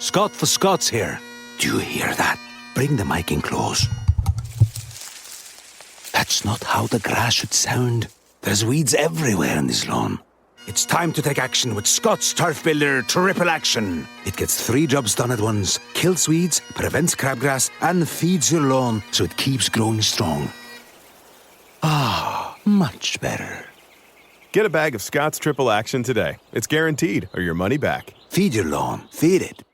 Scott for Scots here. Do you hear that? Bring the mic in close. That's not how the grass should sound. There's weeds everywhere in this lawn. It's time to take action with Scott's Turf Builder Triple Action. It gets 3 jobs done at once. Kills weeds, prevents crabgrass, and feeds your lawn so it keeps growing strong. Ah, much better. Get a bag of Scott's Triple Action today. It's guaranteed, or your money back. Feed your lawn. Feed it.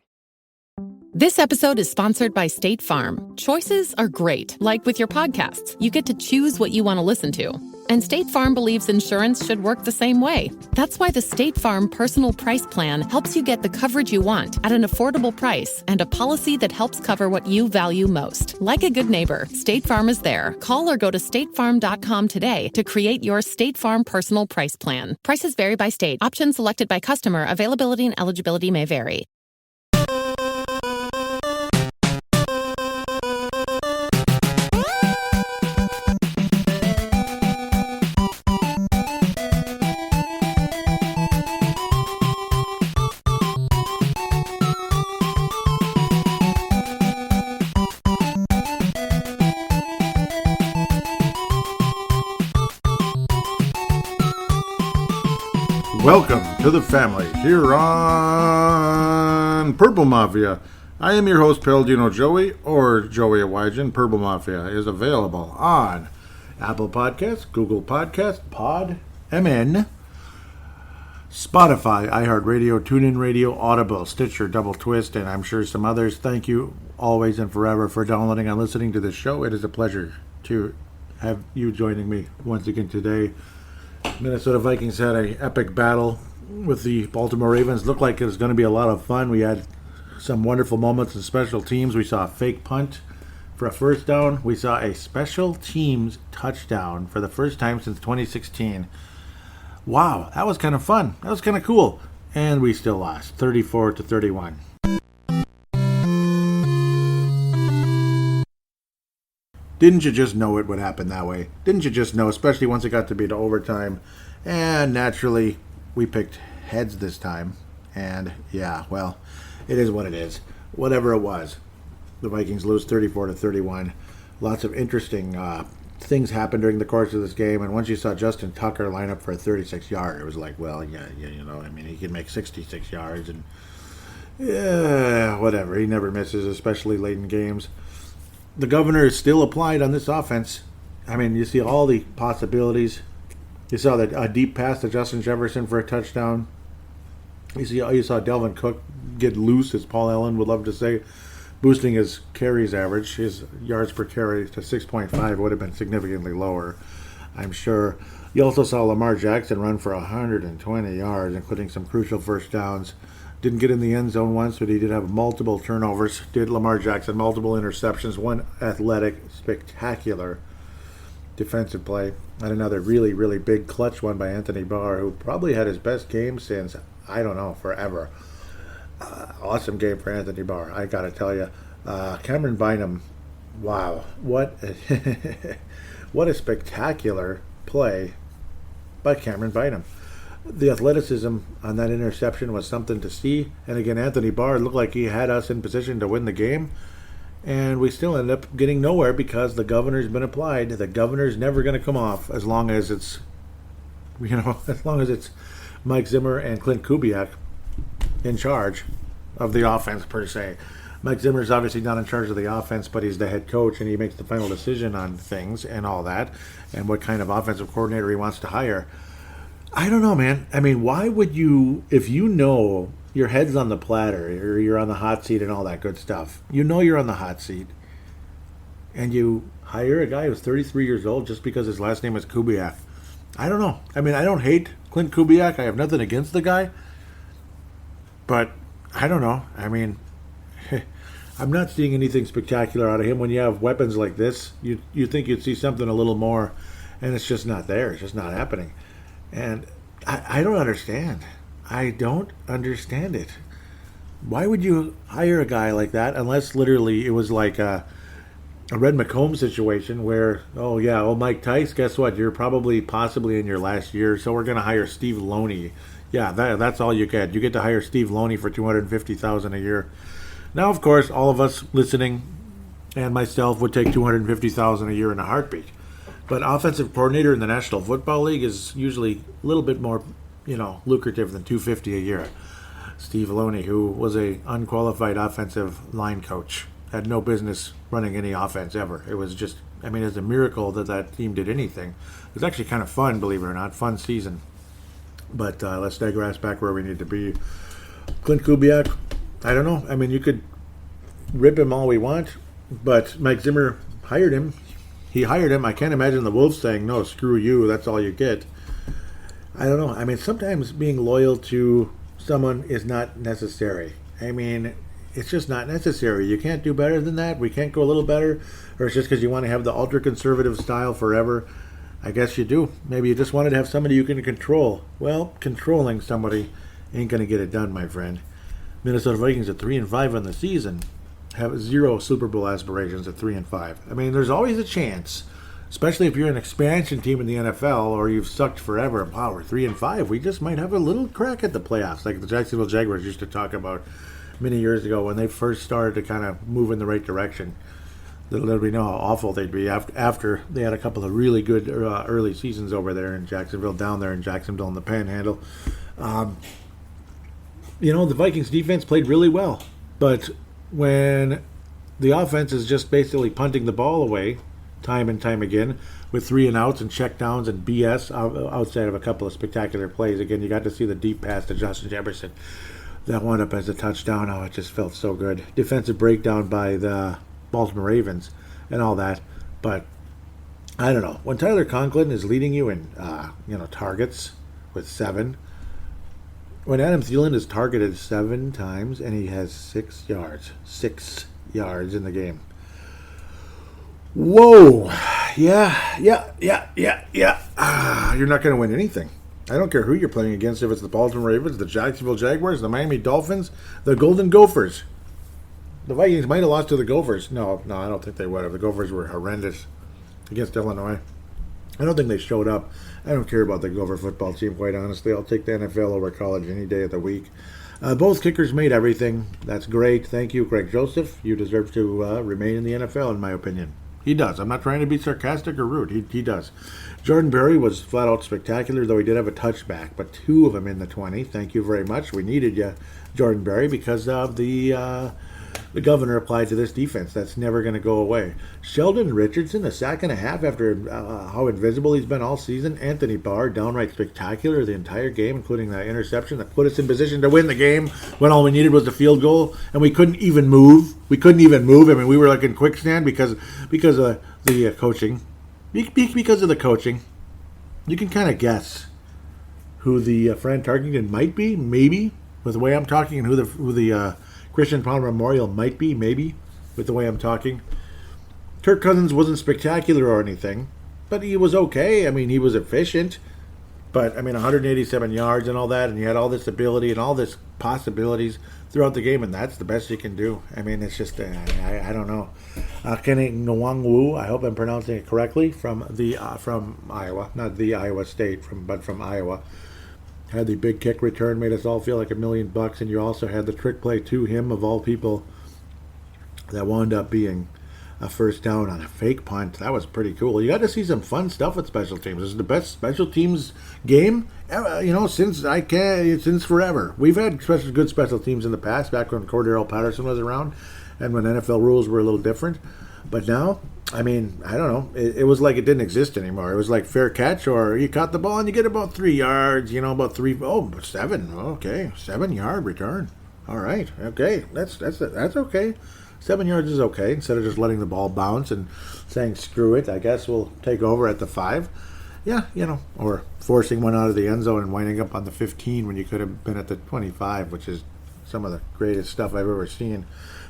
This episode is sponsored by State Farm. Choices are great. Like with your podcasts, you get to choose what you want to listen to. And State Farm believes insurance should work the same way. That's why the State Farm Personal Price Plan helps you get the coverage you want at an affordable price and a policy that helps cover what you value most. Like a good neighbor, State Farm is there. Call or go to statefarm.com today to create your State Farm Personal Price Plan. Prices vary by state. Options selected by customer. Availability and eligibility may vary. Welcome to the family here on Purple Mafia. I am your host, Paladino Joey, or Joey Awajan. Purple Mafia is available on Apple Podcasts, Google Podcasts, Pod, MN, Spotify, iHeartRadio, TuneIn Radio, Audible, Stitcher, Double Twist, and I'm sure some others. Thank you always and forever for downloading and listening to this show. It is a pleasure to have you joining me once again today. Minnesota Vikings had an epic battle with the Baltimore Ravens. Looked like it was going to be a lot of fun. We had some wonderful moments in special teams. We saw a fake punt for a first down. We saw a special teams touchdown for the first time since 2016. Wow, that was kind of fun. That was kind of cool. And we still lost, 34-31. Didn't you just know it would happen that way? Didn't you just know, especially once it got to be to overtime? And naturally, we picked heads this time. And yeah, well, it is what it is. Whatever it was, the Vikings lose 34-31. Lots of interesting things happened during the course of this game. And once you saw Justin Tucker line up for a 36-yard, it was like, well, yeah, you know, I mean, he can make 66 yards. And yeah, whatever. He never misses, especially late in games. The governor is still applied on this offense. I mean, you see all the possibilities. You saw a deep pass to Justin Jefferson for a touchdown. You saw Delvin Cook get loose, as Paul Allen would love to say, boosting his carries average. His yards per carry to 6.5 would have been significantly lower, I'm sure. You also saw Lamar Jackson run for 120 yards, including some crucial first downs. Didn't get in the end zone once, but he did have multiple turnovers. Did Lamar Jackson, multiple interceptions, one athletic, spectacular defensive play, and another really, really big clutch one by Anthony Barr, who probably had his best game since, I don't know, forever. Awesome game for Anthony Barr, I got to tell you. Cameron Bynum, wow, what what a spectacular play by Cameron Bynum. The athleticism on that interception was something to see. And again, Anthony Barr looked like he had us in position to win the game. And we still end up getting nowhere because the governor's been applied. The governor's never going to come off as long as it's, as long as it's Mike Zimmer and Clint Kubiak in charge of the offense, per se. Mike Zimmer's obviously not in charge of the offense, but he's the head coach and he makes the final decision on things and all that and what kind of offensive coordinator he wants to hire. I don't know, man. I mean, why would you, if you know your head's on the platter or you're on the hot seat and all that good stuff, you know you're on the hot seat, and you hire a guy who's 33 years old just because his last name is Kubiak. I don't know. I mean, I don't hate Clint Kubiak. I have nothing against the guy. But I don't know. I mean, I'm not seeing anything spectacular out of him. When you have weapons like this, you think you'd see something a little more, and it's just not there. It's just not happening. And I don't understand. I don't understand it. Why would you hire a guy like that unless literally it was like a Red McComb situation where, Mike Tice, guess what? You're probably possibly in your last year, so we're going to hire Steve Loney. Yeah, that's all you get. You get to hire Steve Loney for $250,000 a year. Now, of course, all of us listening and myself would take $250,000 a year in a heartbeat. But offensive coordinator in the National Football League is usually a little bit more, lucrative than $250 a year. Steve Loney, who was a unqualified offensive line coach, had no business running any offense ever. It was just, it's a miracle that team did anything. It was actually kind of fun, believe it or not, fun season. But let's digress back where we need to be. Clint Kubiak, I don't know. You could rip him all we want, but Mike Zimmer hired him. He hired him. I can't imagine the Wolves saying, no, screw you, that's all you get. I don't know. Sometimes being loyal to someone is not necessary. It's just not necessary. You can't do better than that. We can't go a little better. Or it's just because you want to have the ultra-conservative style forever. I guess you do. Maybe you just wanted to have somebody you can control. Well, controlling somebody ain't going to get it done, my friend. Minnesota Vikings at 3-5 on the season have 0 Super Bowl aspirations at 3-5. There's always a chance, especially if you're an expansion team in the NFL or you've sucked forever. Wow, we're 3-5. We just might have a little crack at the playoffs, like the Jacksonville Jaguars used to talk about many years ago when they first started to kind of move in the right direction. Little we know how awful they'd be after they had a couple of really good early seasons over there in Jacksonville, down there in Jacksonville in the Panhandle. The Vikings defense played really well, but when the offense is just basically punting the ball away time and time again with 3-and-outs and checkdowns and BS outside of a couple of spectacular plays, again, you got to see the deep pass to Justin Jefferson. That wound up as a touchdown. Oh, it just felt so good. Defensive breakdown by the Baltimore Ravens and all that, but I don't know. When Tyler Conklin is leading you in, targets with 7, when Adam Thielen is targeted 7 times and he has 6 yards in the game. Whoa, yeah. You're not going to win anything. I don't care who you're playing against, if it's the Baltimore Ravens, the Jacksonville Jaguars, the Miami Dolphins, the Golden Gophers. The Vikings might have lost to the Gophers. No, I don't think they would have. The Gophers were horrendous against Illinois. I don't think they showed up. I don't care about the Gopher football team, quite honestly. I'll take the NFL over college any day of the week. Both kickers made everything. That's great. Thank you, Greg Joseph. You deserve to remain in the NFL, in my opinion. He does. I'm not trying to be sarcastic or rude. He does. Jordan Berry was flat out spectacular, though he did have a touchback, but 2 of them in the 20. Thank you very much. We needed you, Jordan Berry, because of the governor applied to this defense. That's never going to go away. Sheldon Richardson, a sack and a half after how invisible he's been all season. Anthony Barr, downright spectacular the entire game, including that interception that put us in position to win the game when all we needed was the field goal, and we couldn't even move. We were like in quicksand because of the coaching. Because of the coaching, you can kind of guess who the Fran Tarkenton might be, maybe, with the way I'm talking, and who the Christian Palmer Memorial might be, maybe, with the way I'm talking. Kirk Cousins wasn't spectacular or anything, but he was okay. He was efficient. But, 187 yards and all that, and you had all this ability and all this possibilities throughout the game, and that's the best you can do. It's just, I don't know. Kenny Nwangwu, I hope I'm pronouncing it correctly, from Iowa, not the Iowa State, but from Iowa. Had the big kick return, made us all feel like $1 million, and you also had the trick play to him, of all people, that wound up being a first down on a fake punt. That was pretty cool. You got to see some fun stuff with special teams. This is the best special teams game, since forever. We've had good special teams in the past, back when Cordero Patterson was around, and when NFL rules were a little different. But now, I don't know. It was like it didn't exist anymore. It was like fair catch, or you caught the ball and you get about 3 yards. About 7. Okay, 7-yard return. All right. Okay, that's okay. 7 yards is okay. Instead of just letting the ball bounce and saying screw it, I guess we'll take over at the 5. Yeah, or forcing one out of the end zone and winding up on the 15 when you could have been at the 25, which is some of the greatest stuff I've ever seen.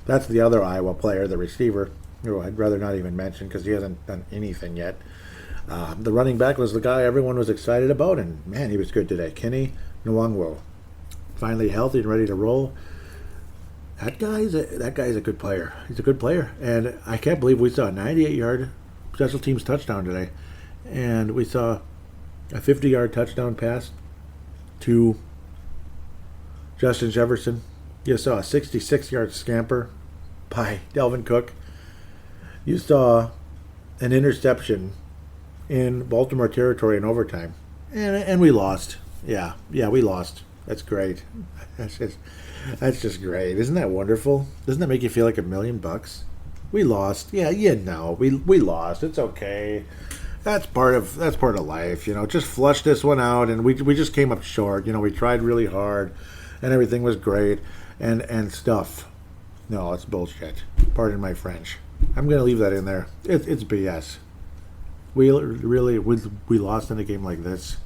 That's the other Iowa player, the receiver, who I'd rather not even mention because he hasn't done anything yet. The running back was the guy everyone was excited about, and man, he was good today. Kenny Nwangwu, finally healthy and ready to roll. That guy's a good player. He's a good player, and I can't believe we saw a 98-yard special teams touchdown today, and we saw a 50-yard touchdown pass to Justin Jefferson. You saw a 66-yard scamper by Dalvin Cook. You saw an interception in Baltimore territory in overtime. And we lost. Yeah, we lost. That's great. That's just great. Isn't that wonderful? Doesn't that make you feel like $1 million? We lost. Yeah, we lost. It's okay. That's part of life, Just flush this one out, and we just came up short. We tried really hard, and everything was great, and stuff. No, it's bullshit. Pardon my French. I'm gonna leave that in there. It's BS. We lost in a game like this.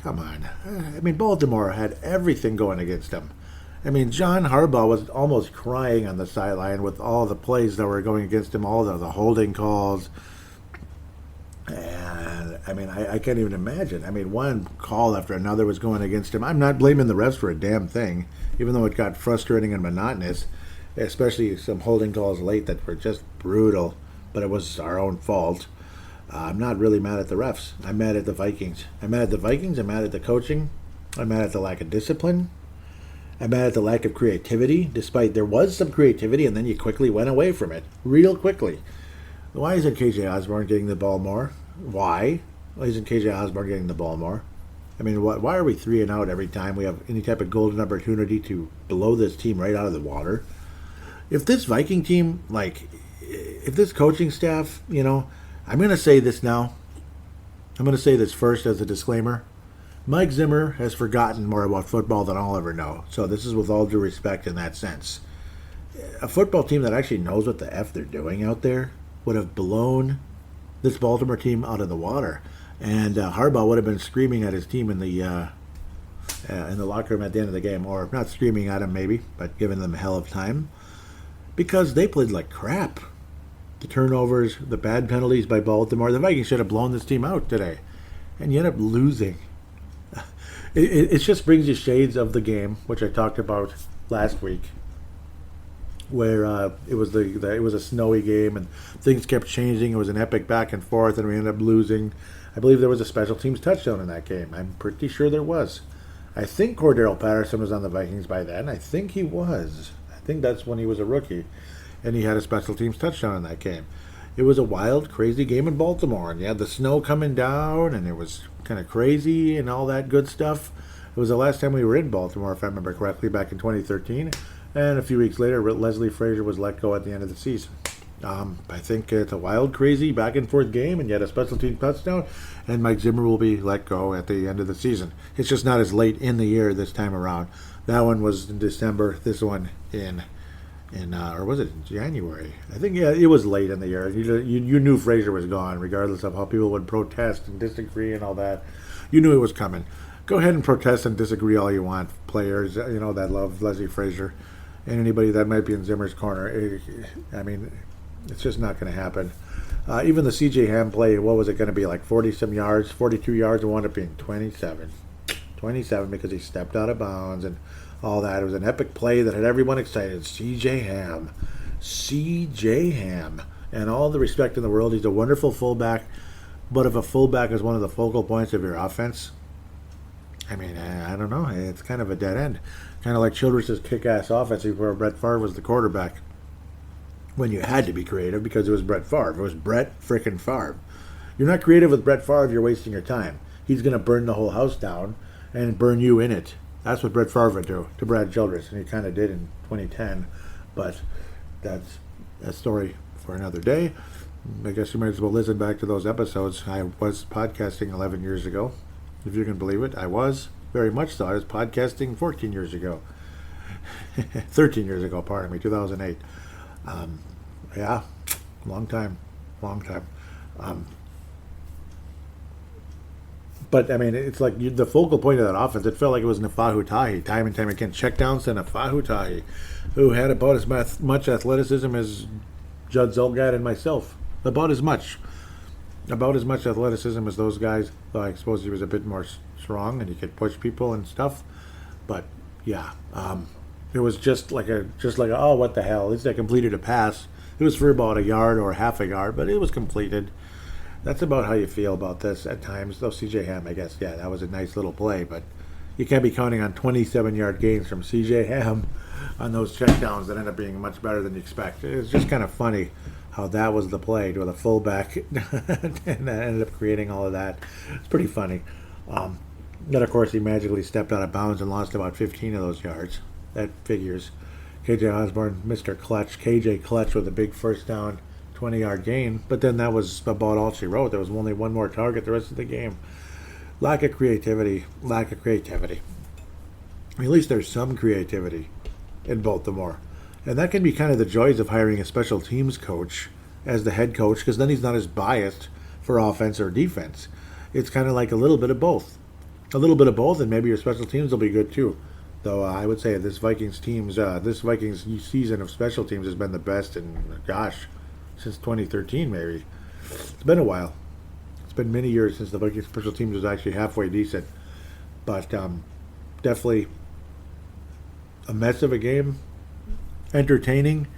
Come on. I mean, Baltimore had everything going against them. I mean, John Harbaugh was almost crying on the sideline with all the plays that were going against him, all the holding calls. And, I mean, I can't even imagine. I mean, one call after another was going against him. I'm not blaming the refs for a damn thing, even though it got frustrating and monotonous, especially some holding calls late that were just brutal, but it was our own fault. I'm not really mad at the refs. I'm mad at the Vikings. I'm mad at the Vikings. I'm mad at the coaching. I'm mad at the lack of discipline. I'm mad at the lack of creativity, despite there was some creativity, and then you quickly went away from it, real quickly. Why isn't KJ Osborne getting the ball more? Why isn't KJ Osborne getting the ball more? I mean, why are we 3 and out every time we have any type of golden opportunity to blow this team right out of the water? If this Viking team, if this coaching staff, I'm going to say this now. I'm going to say this first as a disclaimer. Mike Zimmer has forgotten more about football than I'll ever know. So this is with all due respect in that sense. A football team that actually knows what the F they're doing out there would have blown this Baltimore team out of the water. And Harbaugh would have been screaming at his team in the locker room at the end of the game. Or not screaming at him maybe, but giving them hell of time. Because they played like crap. The turnovers, the bad penalties by Baltimore. The Vikings should have blown this team out today. And you end up losing. It just brings you shades of the game, which I talked about last week, where it was a snowy game and things kept changing. It was an epic back and forth, and we ended up losing. I believe there was a special teams touchdown in that game. I'm pretty sure there was. I think Cordero Patterson was on the Vikings by then. I think he was. I think that's when he was a rookie, and he had a special teams touchdown in that game. It was a wild, crazy game in Baltimore, and you had the snow coming down, and it was kind of crazy and all that good stuff. It was the last time we were in Baltimore, if I remember correctly, back in 2013, and a few weeks later, Leslie Frazier was let go at the end of the season. I think it's a wild, crazy, back-and-forth game, and yet a special team touchdown, and Mike Zimmer will be let go at the end of the season. It's just not as late in the year this time around. That one was in December, this one or was it in January? I think, yeah, it was late in the year. You knew Frazier was gone, regardless of how people would protest and disagree and all that. You knew it was coming. Go ahead and protest and disagree all you want, players, that love Leslie Frazier, and anybody that might be in Zimmer's corner. I mean, it's just not going to happen. Even the C.J. Ham play, what was it going to be, like 40-some yards, 42 yards, and wound up being 27. 27 because he stepped out of bounds and all that. It was an epic play that had everyone excited. C.J. Ham. And all the respect in the world. He's a wonderful fullback. But if a fullback is one of the focal points of your offense, I mean, I don't know. It's kind of a dead end. Kind of like Childress's kick-ass offense where Brett Favre was the quarterback. When you had to be creative because it was Brett Favre. It was Brett frickin' Favre. You're not creative with Brett Favre, you're wasting your time. He's going to burn the whole house down and burn you in it. That's what Brett Favre would do to Brad Childress, and he kind of did in 2010. But that's a story for another day. I guess you might as well listen back to those episodes. I was podcasting 11 years ago, if you can believe it. I was, very much so. I was podcasting 14 years ago. 13 years ago, pardon me, 2008. Yeah, long time. But, I mean, it's like the focal point of that offense, it felt like it was Nafahu Tahi, time and time again. Checkdowns to Nafahu Tahi, who had about as much athleticism as Judd Zulgad and myself. About as much athleticism as those guys. Though I suppose he was a bit more strong and he could push people and stuff. But, yeah, it was just like oh, what the hell. At least I completed a pass. It was for about a yard or half a yard, but it was completed. That's about how you feel about this at times. Though C.J. Ham, I guess, yeah, that was a nice little play. But, you can't be counting on 27-yard gains from C.J. Ham on those checkdowns that end up being much better than you expect. It's just kind of funny how that was the play to the fullback and that ended up creating all of that. It's pretty funny. Then, of course, he magically stepped out of bounds and lost about 15 of those yards. That figures. KJ Osborne, Mr. Clutch, KJ Clutch with a big first down, 20-yard gain. But then that was about all she wrote. There was only one more target the rest of the game. Lack of creativity. At least there's some creativity in Baltimore. And that can be kind of the joys of hiring a special teams coach as the head coach, because then he's not as biased for offense or defense. It's kind of like a little bit of both. And maybe your special teams will be good too. Though I would say this Vikings season of special teams has been the best in, since 2013 maybe. It's been a while. It's been many years since the Vikings special teams was actually halfway decent. But definitely a mess of a game, entertaining,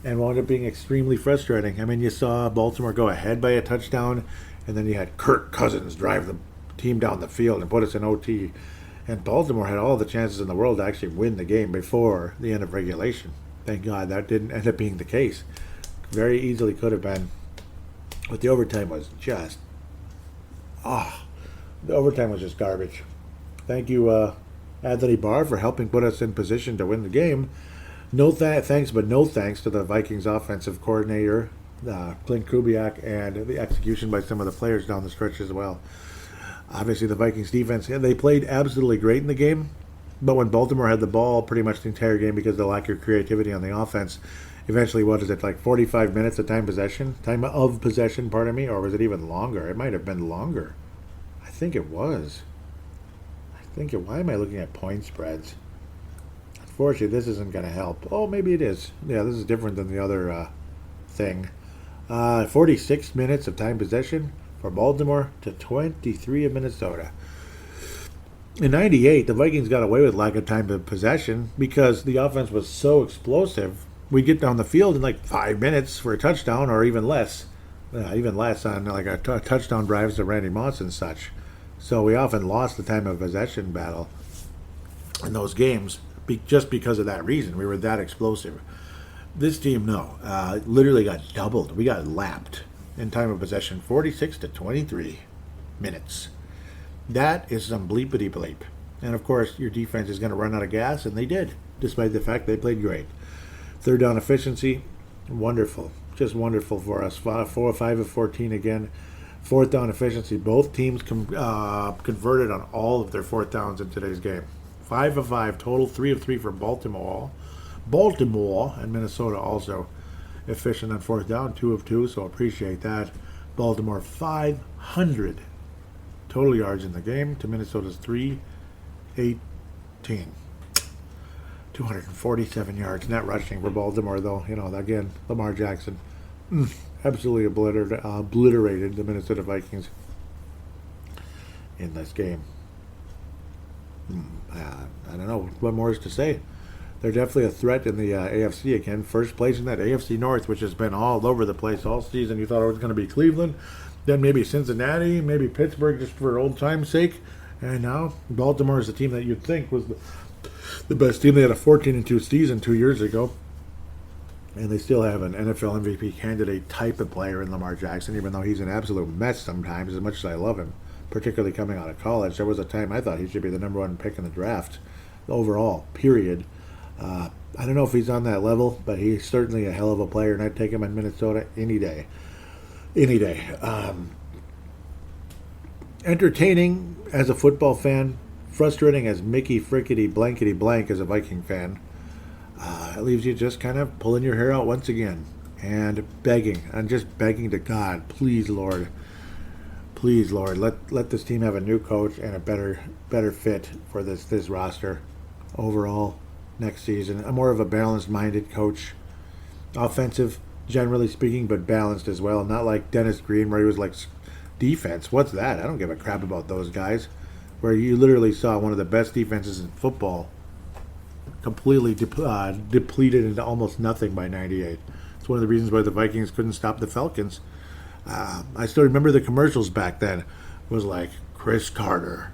and wound up being extremely frustrating. I mean, you saw Baltimore go ahead by a touchdown, and then you had Kirk Cousins drive the team down the field and put us in OT. And Baltimore had all the chances in the world to actually win the game before the end of regulation. Thank God that didn't end up being the case. Very easily could have been. But the overtime was just... the overtime was just garbage. Thank you, Anthony Barr, for helping put us in position to win the game. No thanks to the Vikings offensive coordinator, Clint Kubiak, and the execution by some of the players down the stretch as well. Obviously, the Vikings defense, they played absolutely great in the game, but when Baltimore had the ball pretty much the entire game because of the lack of creativity on the offense, eventually, 45 minutes of time of possession, or was it even longer? It might have been longer. I think it was. Why am I looking at point spreads? Unfortunately, this isn't going to help. Oh, maybe it is. Yeah, this is different than the other thing. 46 minutes of time possession for Baltimore to 23 of Minnesota. In 98, the Vikings got away with lack of time of possession because the offense was so explosive. We'd get down the field in like 5 minutes for a touchdown, or even less. On like a touchdown drives to Randy Moss and such. So we often lost the time of possession battle in those games just because of that reason. We were that explosive. This team, no. Literally got doubled. We got lapped in time of possession, 46 to 23 minutes. That is some bleepity bleep. And of course, your defense is going to run out of gas, and they did, despite the fact they played great. Third down efficiency, wonderful. Just wonderful for us. 5 of 14 again. Fourth down efficiency, both teams converted on all of their fourth downs in today's game. 5 of 5 total, 3 of 3 for Baltimore. Baltimore and Minnesota also efficient on fourth down, 2 of 2, so appreciate that. Baltimore 500 total yards in the game to Minnesota's 318. 247 yards net rushing for Baltimore, though. Again, Lamar Jackson absolutely obliterated the Minnesota Vikings in this game. I don't know what more is to say. They're definitely a threat in the AFC again. First place in that AFC North, which has been all over the place all season. You thought it was going to be Cleveland, then maybe Cincinnati, maybe Pittsburgh, just for old time's sake. And now Baltimore is the team that you'd think was the best team. They had a 14-2 season 2 years ago. And they still have an NFL MVP candidate type of player in Lamar Jackson, even though he's an absolute mess sometimes, as much as I love him, particularly coming out of college. There was a time I thought he should be the number 1 pick in the draft overall, period. I don't know if he's on that level, but he's certainly a hell of a player, and I'd take him in Minnesota any day. Entertaining as a football fan, frustrating as Mickey Frickety Blankety Blank as a Viking fan. It leaves you just kind of pulling your hair out once again and begging to God, please Lord, let this team have a new coach and a better fit for this roster overall next season. A more of a balanced-minded coach, offensive generally speaking, but balanced as well. Not like Dennis Green, where he was like, defense, what's that? I don't give a crap about those guys. Where you literally saw one of the best defenses in football completely depleted into almost nothing by 98. It's one of the reasons why the Vikings couldn't stop the Falcons. I still remember the commercials back then. It was like, Chris Carter,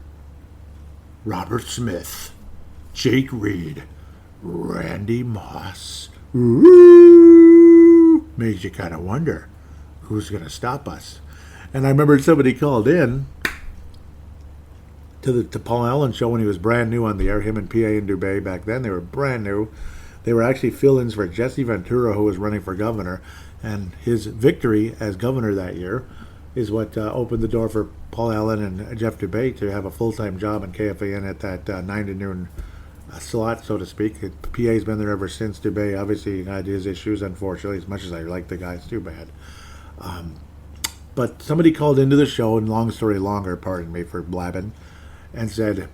Robert Smith, Jake Reed, Randy Moss. Ooh, makes you kind of wonder who's going to stop us. And I remember somebody called in to Paul Allen show when he was brand new on the air, him and PA and Dubé back then. They were brand new. They were actually fill-ins for Jesse Ventura, who was running for governor. And his victory as governor that year is what opened the door for Paul Allen and Jeff Dubé to have a full-time job in KFAN at that 9 to noon slot, so to speak. PA's been there ever since. Dubé obviously had his issues, unfortunately, as much as I like the guy. It's too bad. But somebody called into the show, and long story longer, pardon me for blabbing, and said,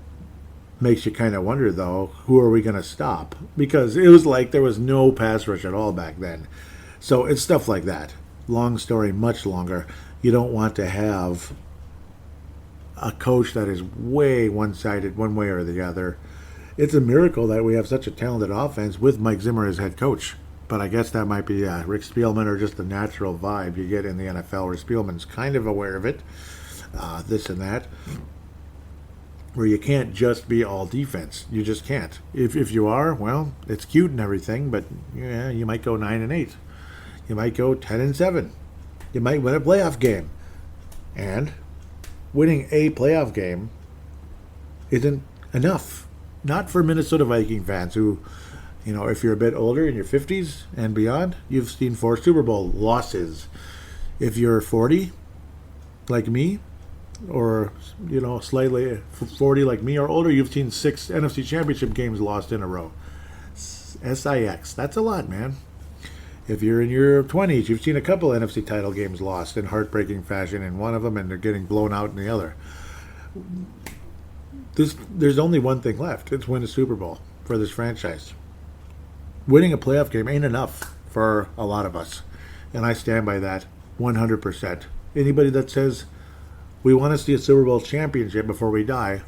makes you kind of wonder, though, who are we going to stop? Because it was like there was no pass rush at all back then. So it's stuff like that. Long story, much longer. You don't want to have a coach that is way one-sided, one way or the other. It's a miracle that we have such a talented offense with Mike Zimmer as head coach. But I guess that might be Rick Spielman or just the natural vibe you get in the NFL, where Spielman's kind of aware of it, this and that, where you can't just be all defense. You just can't. If you are, well, it's cute and everything, but yeah, you might go 9-8. You might go 10-7. You might win a playoff game. And winning a playoff game isn't enough. Not for Minnesota Viking fans who, you know, if you're a bit older, in your 50s and beyond, you've seen 4 Super Bowl losses. If you're 40, like me, or, you know, slightly 40 like me or older, you've seen 6 NFC Championship games lost in a row. SIX. That's a lot, man. If you're in your 20s, you've seen a couple NFC title games lost in heartbreaking fashion in one of them, and they're getting blown out in the other. There's only one thing left. It's win a Super Bowl for this franchise. Winning a playoff game ain't enough for a lot of us, and I stand by that 100%. Anybody that says we want to see a Super Bowl championship before we die,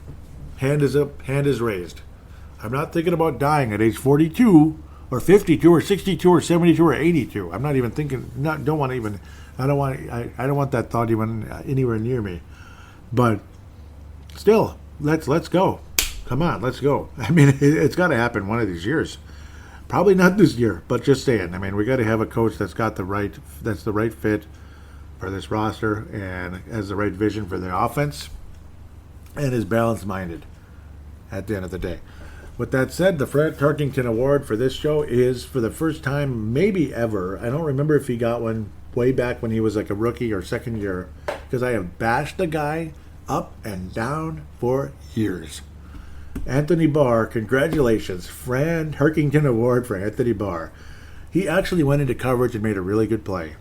hand is up, hand is raised. I'm not thinking about dying at age 42 or 52 or 62 or 72 or 82. I'm not even thinking. I don't want that thought even anywhere near me. But still, let's go. Come on, let's go. I mean, it's got to happen one of these years. Probably not this year, but just saying. I mean, we got to have a coach that's the right fit for this roster and has the right vision for the offense and is balanced-minded at the end of the day. With that said, the Fred Tarkington Award for this show is, for the first time maybe ever, I don't remember if he got one way back when he was like a rookie or second year, because I have bashed the guy up and down for years. Anthony Barr, congratulations. Fran Tarkington Award for Anthony Barr. He actually went into coverage and made a really good play.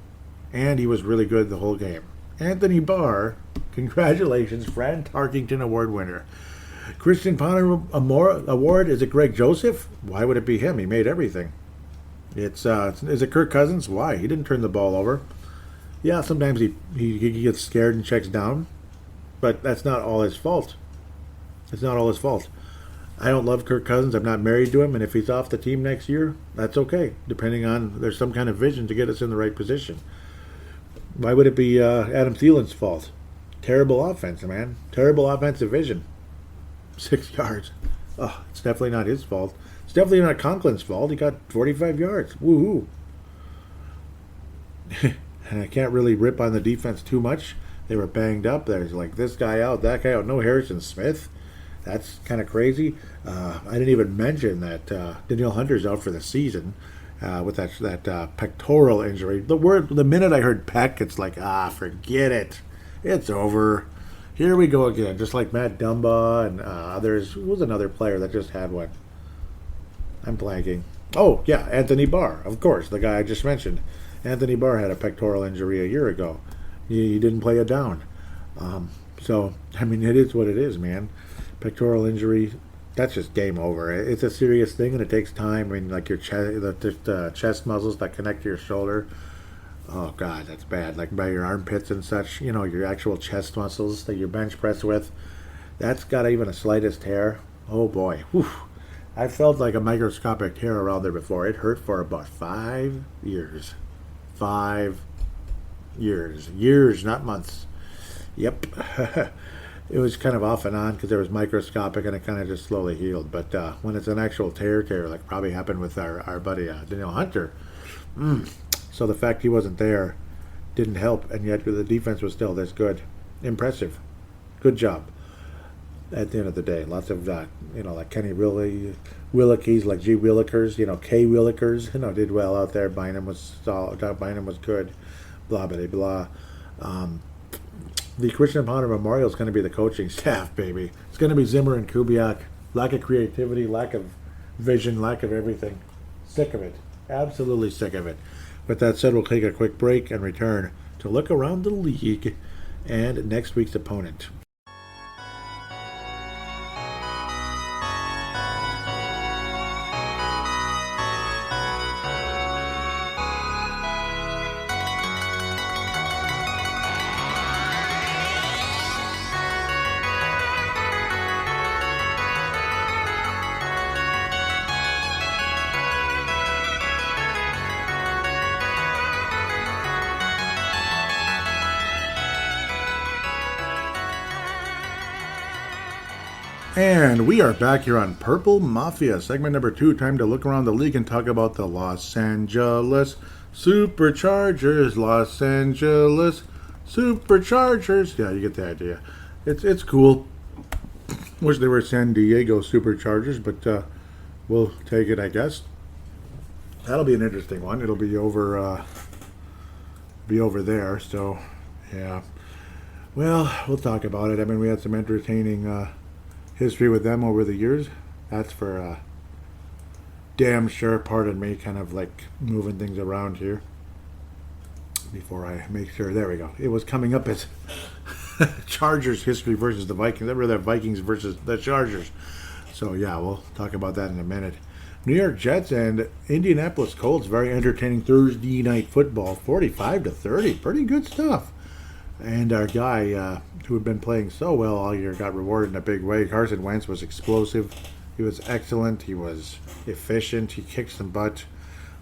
And he was really good the whole game. Anthony Barr, congratulations, Fran Tarkington Award winner. Christian Ponder Award, is it Greg Joseph? Why would it be him? He made everything. Is it Kirk Cousins? Why? He didn't turn the ball over. Yeah, sometimes he gets scared and checks down, but that's not all his fault. It's not all his fault. I don't love Kirk Cousins. I'm not married to him, and if he's off the team next year, that's okay, depending on there's some kind of vision to get us in the right position. Why would it be Adam Thielen's fault? Terrible offense, man. Terrible offensive vision. 6 yards. Oh, it's definitely not his fault. It's definitely not Conklin's fault. He got 45 yards. Woohoo. And I can't really rip on the defense too much. They were banged up. There's like this guy out, that guy out. No Harrison Smith. That's kind of crazy. I didn't even mention that Danielle Hunter's out for the season with that pectoral injury. The minute I heard pec, it's like, forget it. It's over. Here we go again. Just like Matt Dumba and others. Who was another player that just had one? I'm blanking. Oh, yeah, Anthony Barr, of course, the guy I just mentioned. Anthony Barr had a pectoral injury a year ago. He didn't play it down. So, I mean, it is what it is, man. Pectoral injury, that's just game over. It's a serious thing, and it takes time. I mean, like your the chest muscles that connect to your shoulder. Oh, God, that's bad. Like by your armpits and such, you know, your actual chest muscles that you bench press with. That's got even a slightest hair. Oh, boy. Whew. I felt like a microscopic hair around there before. It hurt for about 5 years. 5 years. Years, not months. Yep. it was kind of off and on because it was microscopic and it kind of just slowly healed. But when it's an actual tear, like probably happened with our buddy Daniel Hunter, so the fact he wasn't there didn't help, and yet the defense was still this good. Impressive. Good job. At the end of the day, lots of like Kenny Willikers, like G Willikers, K Willikers, did well out there. Bynum was solid. Bynum was good. Blah blah blah. The Christian Pounder Memorial is going to be the coaching staff, baby. It's going to be Zimmer and Kubiak. Lack of creativity, lack of vision, lack of everything. Sick of it. Absolutely sick of it. With that said, we'll take a quick break and return to look around the league and next week's opponent. And we are back here on Purple Mafia, segment number 2. Time to look around the league and talk about the Los Angeles Superchargers. Los Angeles Superchargers. Yeah, you get the idea. It's cool. Wish they were San Diego Superchargers, but we'll take it, I guess. That'll be an interesting one. It'll be over there. So, yeah. Well, we'll talk about it. I mean, we had some entertaining history with them over the years. That's for damn sure. Pardon me, kind of like moving things around here before I make sure. There we go. It was coming up as Chargers history versus the Vikings. Remember that Vikings versus the Chargers. So yeah, we'll talk about that in a minute. New York Jets and Indianapolis Colts. Very entertaining Thursday night football. 45-30. Pretty good stuff. And our guy who had been playing so well all year got rewarded in a big way. Carson Wentz was explosive. He was excellent. He was efficient. He kicked some butt.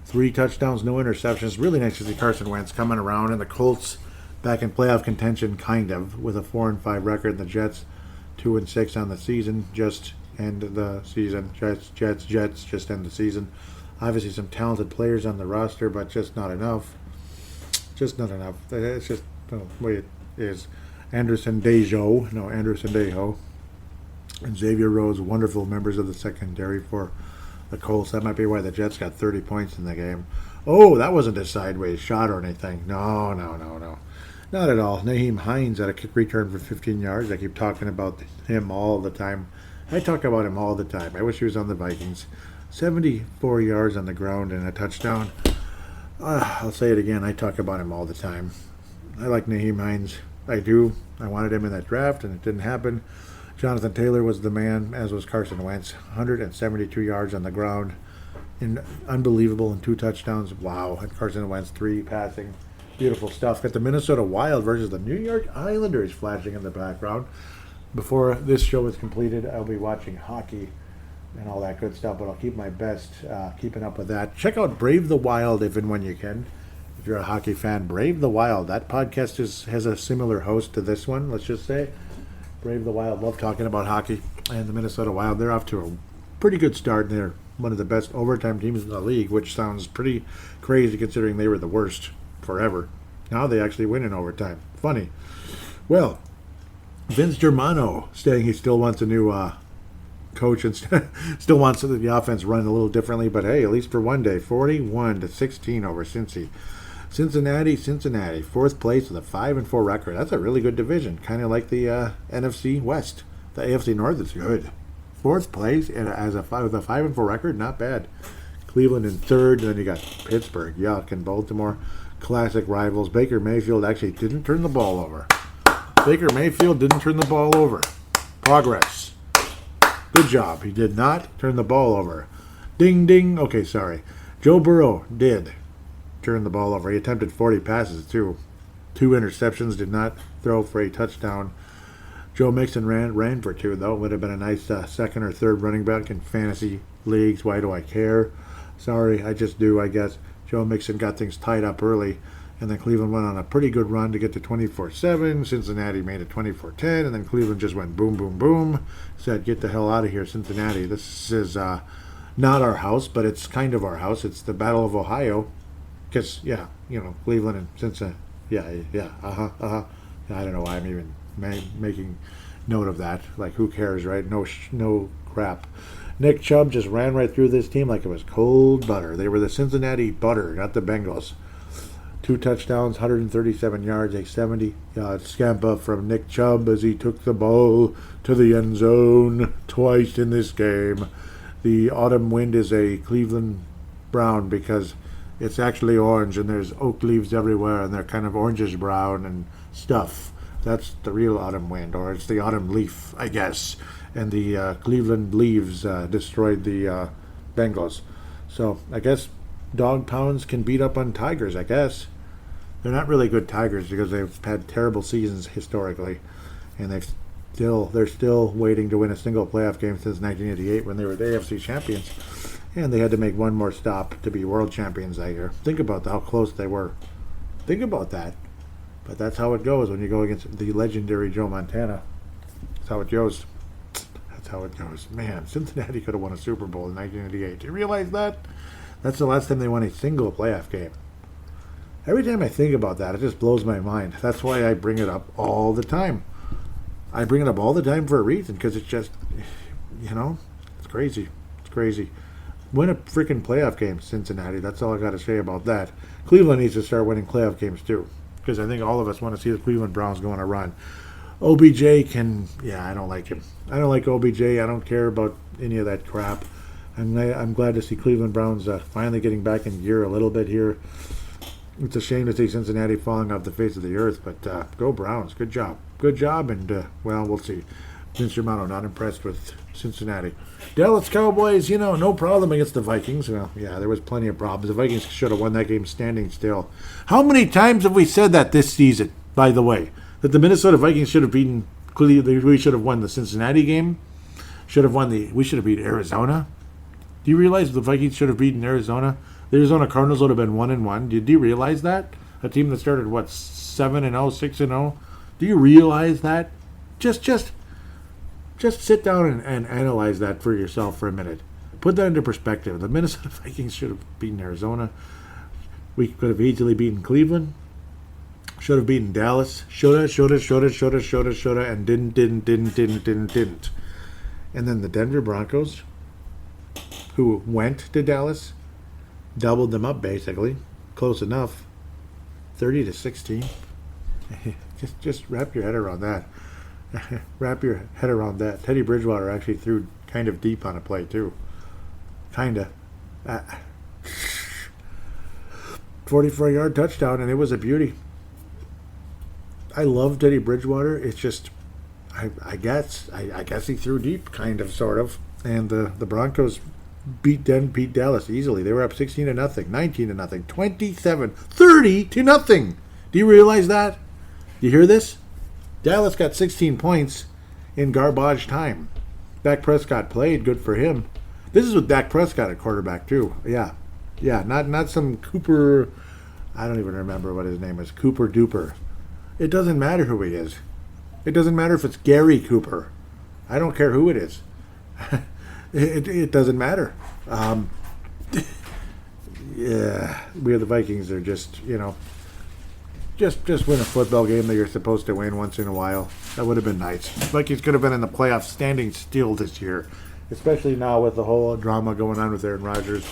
3 touchdowns, no interceptions. Really nice to see Carson Wentz coming around. And the Colts back in playoff contention, kind of, with a 4-5 record. And the Jets 2-6 on the season. Just end the season. Jets just end the season. Obviously some talented players on the roster, but just not enough. Just not enough. It's just the way it is. Anderson Dejo, and Xavier Rhodes, wonderful members of the secondary for the Colts. That might be why the Jets got 30 points in the game. Oh, that wasn't a sideways shot or anything. No. Not at all. Naheem Hines had a kick return for 15 yards. I keep talking about him all the time. I talk about him all the time. I wish he was on the Vikings. 74 yards on the ground and a touchdown. I'll say it again. I talk about him all the time. I like Naheem Hines. I do. I wanted him in that draft, and it didn't happen. Jonathan Taylor was the man, as was Carson Wentz. 172 yards on the ground. Unbelievable, and 2 touchdowns. Wow. And Carson Wentz, 3 passing. Beautiful stuff. Got the Minnesota Wild versus the New York Islanders flashing in the background. Before this show is completed, I'll be watching hockey and all that good stuff, but I'll keep my best keeping up with that. Check out Brave the Wild if and when you can. If you're a hockey fan, Brave the Wild. That podcast has a similar host to this one, let's just say. Brave the Wild. Love talking about hockey. And the Minnesota Wild, they're off to a pretty good start. They're one of the best overtime teams in the league, which sounds pretty crazy considering they were the worst forever. Now they actually win in overtime. Funny. Well, Vince Germano saying he still wants a new coach and still wants the offense run a little differently, but hey, at least for one day, 41-16 over Cincy. Cincinnati, 4th place with a 5-4 record. That's a really good division, kind of like the NFC West. The AFC North is good. 4th place and with a 5-4 record, not bad. Cleveland in 3rd, and then you got Pittsburgh, Yuck, and Baltimore, classic rivals. Baker Mayfield actually didn't turn the ball over. Progress. Good job. He did not turn the ball over. Ding, ding. Okay, sorry. Joe Burrow did turn the ball over. He attempted 40 passes, too. 2 interceptions, did not throw for a touchdown. Joe Mixon ran for 2, though. Would have been a nice 2nd or 3rd running back in fantasy leagues. Why do I care? Sorry, I just do, I guess. Joe Mixon got things tied up early. And then Cleveland went on a pretty good run to get to 24-7. Cincinnati made it 24-10. And then Cleveland just went boom, boom, boom. Said, get the hell out of here, Cincinnati. This is not our house, but it's kind of our house. It's the Battle of Ohio. Because, Cleveland and Cincinnati. I don't know why I'm even making note of that. Like, who cares, right? No crap. Nick Chubb just ran right through this team like it was cold butter. They were the Cincinnati butter, not the Bengals. 2 touchdowns, 137 yards, a 70-yard scamper from Nick Chubb as he took the ball to the end zone twice in this game. The autumn wind is a Cleveland brown because it's actually orange and there's oak leaves everywhere and they're kind of orangish brown and stuff. That's the real autumn wind, or it's the autumn leaf, I guess. And the Cleveland leaves destroyed the Bengals. So I guess dog pounds can beat up on tigers, I guess. They're not really good tigers because they've had terrible seasons historically, and they're still waiting to win a single playoff game since 1988 when they were the AFC champions, and they had to make one more stop to be world champions that year. Think about how close they were. Think about that. But that's how it goes when you go against the legendary Joe Montana. That's how it goes. That's how it goes. Man, Cincinnati could have won a Super Bowl in 1988. Do you realize that? That's the last time they won a single playoff game. Every time I think about that, it just blows my mind. That's why I bring it up all the time. I bring it up all the time for a reason, because it's just, it's crazy. It's crazy. Win a freaking playoff game, Cincinnati. That's all I got to say about that. Cleveland needs to start winning playoff games too, because I think all of us want to see the Cleveland Browns go on a run. OBJ I don't like him. I don't like OBJ. I don't care about any of that crap. I'm glad to see Cleveland Browns finally getting back in gear a little bit here. It's a shame to see Cincinnati falling off the face of the earth, but go Browns. Good job. Good job, and, we'll see. Vince Romano not impressed with Cincinnati. Dallas Cowboys, no problem against the Vikings. Well, yeah, there was plenty of problems. The Vikings should have won that game standing still. How many times have we said that this season, by the way? That the Minnesota Vikings should have beaten Cleveland. We should have won the Cincinnati game. We should have beaten Arizona. Do you realize the Vikings should have beaten Arizona? The Arizona Cardinals would have been 1-1. Did you realize that? A team that started 7-0, 6-0. Do you realize that? Just sit down and analyze that for yourself for a minute. Put that into perspective. The Minnesota Vikings should have beaten Arizona. We could have easily beaten Cleveland. Should have beaten Dallas. Shoulda, and didn't. And then the Denver Broncos, who went to Dallas, doubled them up basically, close enough, 30-16. just wrap your head around that. Wrap your head around that. Teddy Bridgewater actually threw kind of deep on a play too. Kinda. 44-yard touchdown, and it was a beauty. I love Teddy Bridgewater. It's just, I guess he threw deep, kind of, sort of, and the Broncos beat Dallas easily. They were up 16-0, 19-0, 27, 30-0. Do you realize that? Do you hear this? Dallas got 16 points in garbage time. Dak Prescott played, good for him. This is with Dak Prescott at quarterback too. Yeah, not some Cooper. I don't even remember what his name is. Cooper Duper. It doesn't matter who he is. It doesn't matter if it's Gary Cooper. I don't care who it is. It doesn't matter. Yeah, we are the Vikings. Are just just win a football game that you're supposed to win once in a while. That would have been nice. Vikings could have been in the playoffs standing still this year, especially now with the whole drama going on with Aaron Rodgers.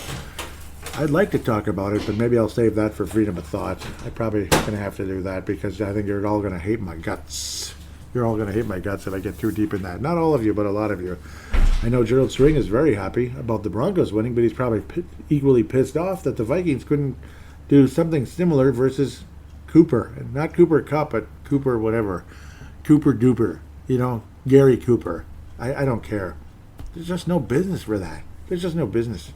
I'd like to talk about it, but maybe I'll save that for freedom of thought. I'm probably going to have to do that because I think you're all going to hate my guts. You're all going to hate my guts if I get too deep in that. Not all of you, but a lot of you. I know Gerald String is very happy about the Broncos winning, but he's probably equally pissed off that the Vikings couldn't do something similar versus Cooper. And not Cooper Cup, but Cooper whatever. Cooper Duper. Gary Cooper. I don't care. There's just no business for that. There's just no business.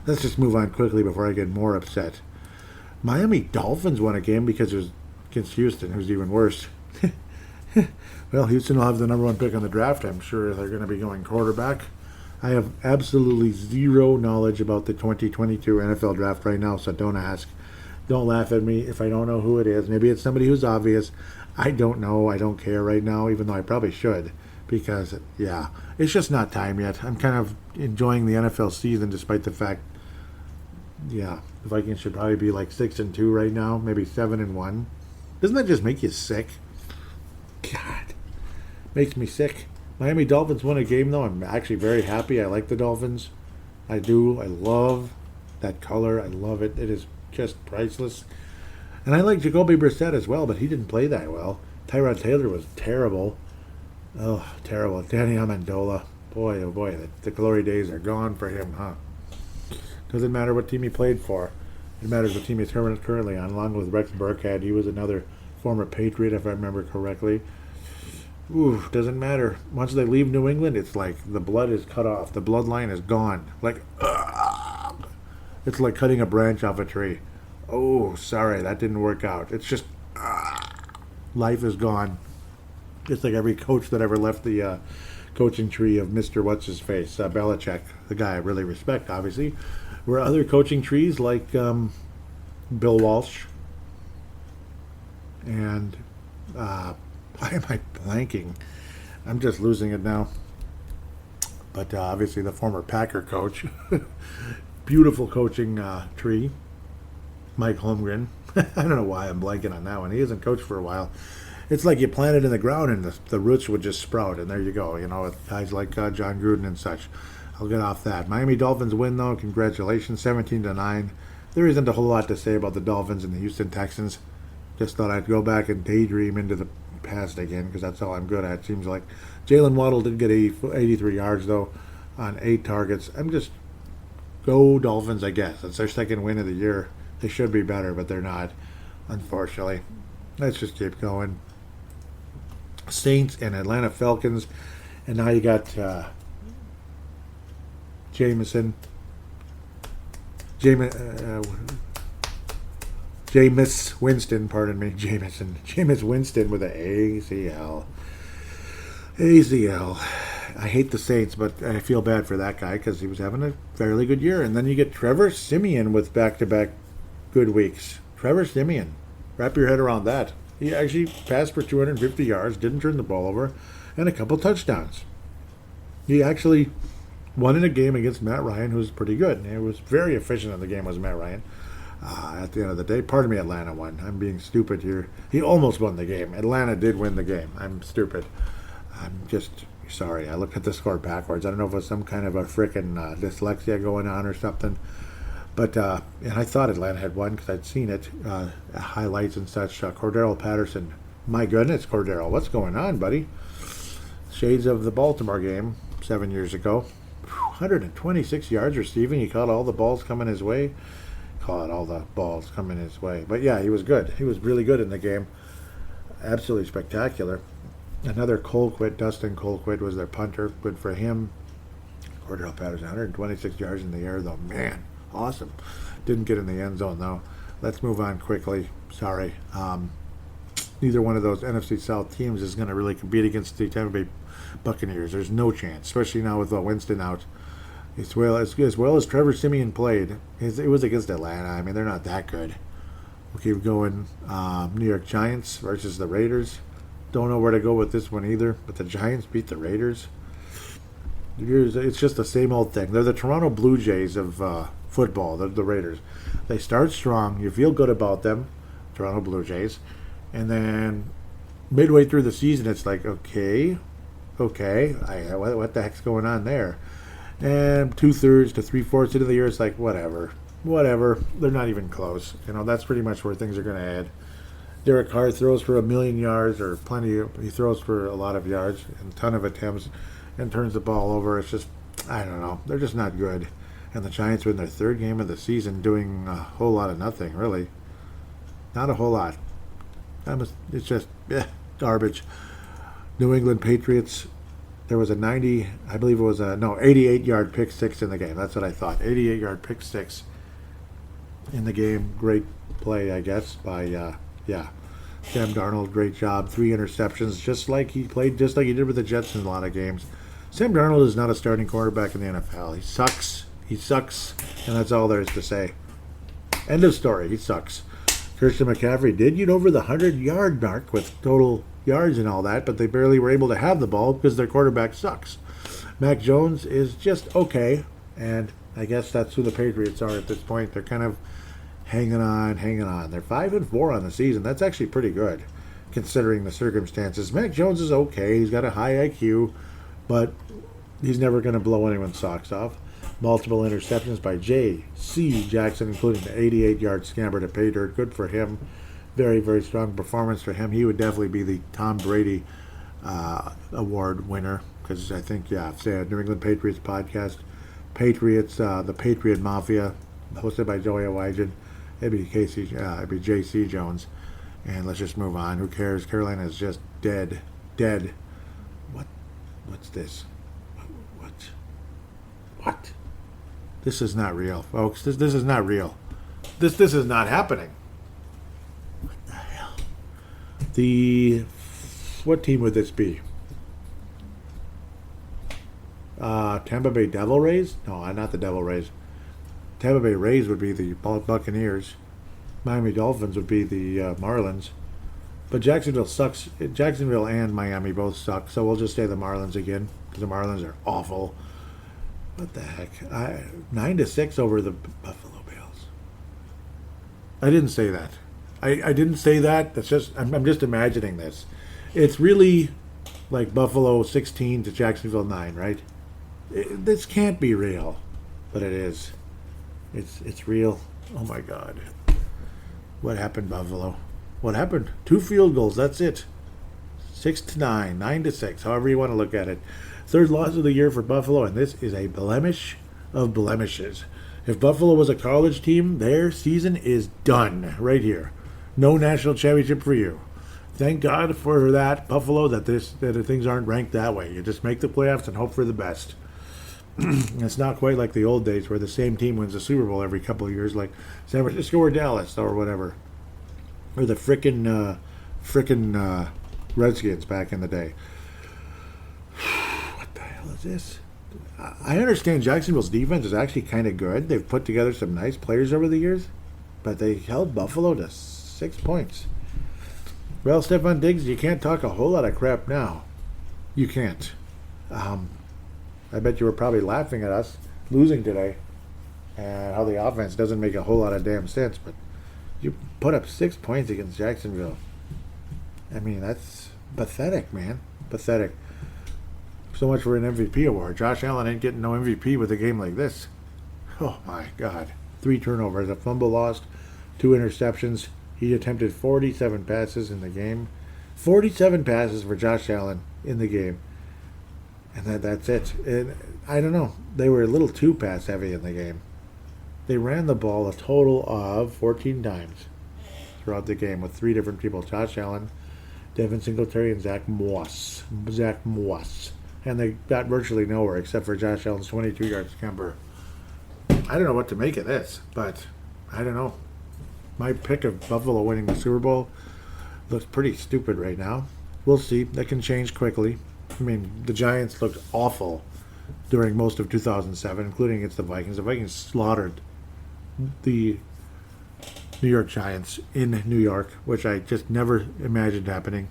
Let's just move on quickly before I get more upset. Miami Dolphins won a game because it was against Houston, who's even worse. Well, Houston will have the number 1 pick on the draft. I'm sure they're going to be going quarterback. I have absolutely zero knowledge about the 2022 NFL draft right now, so don't ask. Don't laugh at me if I don't know who it is. Maybe it's somebody who's obvious. I don't know. I don't care right now, even though I probably should. Because, yeah, it's just not time yet. I'm kind of enjoying the NFL season despite the fact, yeah, the Vikings should probably be like 6-2 right now, maybe 7-1. Doesn't that just make you sick? God, makes me sick. Miami Dolphins won a game, though. I'm actually very happy. I like the Dolphins. I do. I love that color. I love it. It is just priceless. And I like Jacoby Brissett as well, but he didn't play that well. Tyrod Taylor was terrible. Oh, terrible. Danny Amendola. Boy, oh boy, the glory days are gone for him, huh? Doesn't matter what team he played for. It matters what team he's currently on, along with Rex Burkhead. He was another former Patriot, if I remember correctly. Ooh, doesn't matter. Once they leave New England, it's like the blood is cut off. The bloodline is gone. Like, it's like cutting a branch off a tree. Oh, sorry, that didn't work out. It's just, life is gone. It's like every coach that ever left the coaching tree of Mr. What's-His-Face, Belichick, the guy I really respect, obviously. Were other coaching trees like Bill Walsh and, why am I blanking? I'm just losing it now. But obviously the former Packer coach. Beautiful coaching tree. Mike Holmgren. I don't know why I'm blanking on that one. He hasn't coached for a while. It's like you plant it in the ground and the roots would just sprout, and there you go. You know, with guys like John Gruden and such. I'll get off that. Miami Dolphins win, though. Congratulations, 17-9. There isn't a whole lot to say about the Dolphins and the Houston Texans. Just thought I'd go back and daydream into the past again, because that's all I'm good at. Seems like Jalen Waddle did get 83 yards, though, on 8 targets. I'm just, go Dolphins, I guess. It's their second win of the year. They should be better, but they're not, unfortunately. Let's just keep going. Saints and Atlanta Falcons. And now you got Jameis Winston, pardon me. Jameis Winston with an ACL. I hate the Saints, but I feel bad for that guy because he was having a fairly good year. And then you get Trevor Siemian with back-to-back good weeks. Trevor Siemian. Wrap your head around that. He actually passed for 250 yards, didn't turn the ball over, and a couple touchdowns. He actually won in a game against Matt Ryan, who was pretty good. And he was very efficient in the game, was Matt Ryan. At the end of the day, pardon me, Atlanta won. I'm being stupid here. He almost won the game. Atlanta did win the game. I'm stupid. I'm just sorry. I looked at the score backwards. I don't know if it was some kind of a frickin' dyslexia going on or something. But, and I thought Atlanta had won because I'd seen it, highlights and such. Cordero Patterson. My goodness, Cordero, what's going on, buddy? Shades of the Baltimore game 7 years ago. 126 yards receiving. He caught all the balls coming his way. But, yeah, he was good. He was really good in the game. Absolutely spectacular. Another Colquitt, Dustin Colquitt was their punter. Good for him. Cordero Patterson, 126 yards in the air, though. Man. Awesome. Didn't get in the end zone, though. Let's move on quickly. Sorry. Neither one of those NFC South teams is going to really compete against the Tampa Bay Buccaneers. There's no chance, especially now with Winston out. As well as Trevor Siemian played, it was against Atlanta. I mean, they're not that good. We'll keep going. New York Giants versus the Raiders. Don't know where to go with this one either, but the Giants beat the Raiders. It's just the same old thing. They're the Toronto Blue Jays of football, the Raiders. They start strong. You feel good about them, Toronto Blue Jays. And then midway through the season, it's like, okay, what the heck's going on there? And 2/3 to 3/4 into the year, it's like, whatever. They're not even close. That's pretty much where things are going to head. Derek Carr throws for 1,000,000 yards, or he throws for a lot of yards and a ton of attempts and turns the ball over. It's just, I don't know. They're just not good. And the Giants win their 3rd game of the season doing a whole lot of nothing, really. Not a whole lot. It's just garbage. New England Patriots, there was a 88-yard pick six in the game. That's what I thought. 88-yard pick six in the game. Great play, I guess, by, Sam Darnold. Great job. 3 interceptions, just like he did with the Jets in a lot of games. Sam Darnold is not a starting quarterback in the NFL. He sucks, and that's all there is to say. End of story. He sucks. Christian McCaffrey did get over the 100-yard mark with total yards and all that, but they barely were able to have the ball because their quarterback sucks. Mac Jones is just okay, and I guess that's who the Patriots are at this point. They're kind of hanging on. They're 5-4 on the season. That's actually pretty good, considering the circumstances. Mac Jones is okay. He's got a high IQ, but he's never going to blow anyone's socks off. Multiple interceptions by J.C. Jackson, including the 88-yard scamper to pay dirt. Good for him. Very, very strong performance for him. He would definitely be the Tom Brady award winner, because I think, say New England Patriots podcast, Patriots, the Patriot Mafia, hosted by Joey Awajan. It'd be J.C. Jones. And let's just move on. Who cares? Carolina is just dead. What's this? What? This is not real, folks. This is not real. This is not happening. What the hell? What team would this be? Tampa Bay Devil Rays? No, not the Devil Rays. Tampa Bay Rays would be the Buccaneers. Miami Dolphins would be the Marlins. But Jacksonville sucks. Jacksonville and Miami both suck, so we'll just say the Marlins again, because the Marlins are awful. What the heck? 9-6 over the Buffalo Bills. I didn't say that. I didn't say that. That's just I'm just imagining this. It's really like Buffalo 16 to Jacksonville 9, right? This can't be real, but it is. It's real. Oh my God. What happened, Buffalo? What happened? 2 field goals. That's it. 6-9, 9-6. However you want to look at it. Third loss of the year for Buffalo, and this is a blemish of blemishes. If Buffalo was a college team, their season is done right here. No national championship for you. Thank God for that, Buffalo, that things aren't ranked that way. You just make the playoffs and hope for the best. It's not quite like the old days where the same team wins the Super Bowl every couple of years, like San Francisco or Dallas or whatever. Or the frickin' Redskins back in the day. Is this? I understand Jacksonville's defense is actually kind of good. They've put together some nice players over the years, but they held Buffalo to 6 points. Well, Stephon Diggs, you can't talk a whole lot of crap now. You can't. I bet you were probably laughing at us losing today and how the offense doesn't make a whole lot of damn sense, but you put up 6 points against Jacksonville. I mean, that's pathetic, man. Pathetic. So much for an MVP award. Josh Allen ain't getting no MVP with a game like this. Oh, my God. 3 turnovers, a fumble lost, 2 interceptions. He attempted 47 passes in the game. 47 passes for Josh Allen in the game. And that's it. I don't know. They were a little too pass-heavy in the game. They ran the ball a total of 14 times throughout the game with 3 different people. Josh Allen, Devin Singletary, and Zach Moss. And they got virtually nowhere except for Josh Allen's 22-yard scamper. I don't know what to make of this, but I don't know. My pick of Buffalo winning the Super Bowl looks pretty stupid right now. We'll see. That can change quickly. I mean, the Giants looked awful during most of 2007, including against the Vikings. The Vikings slaughtered the New York Giants in New York, which I just never imagined happening.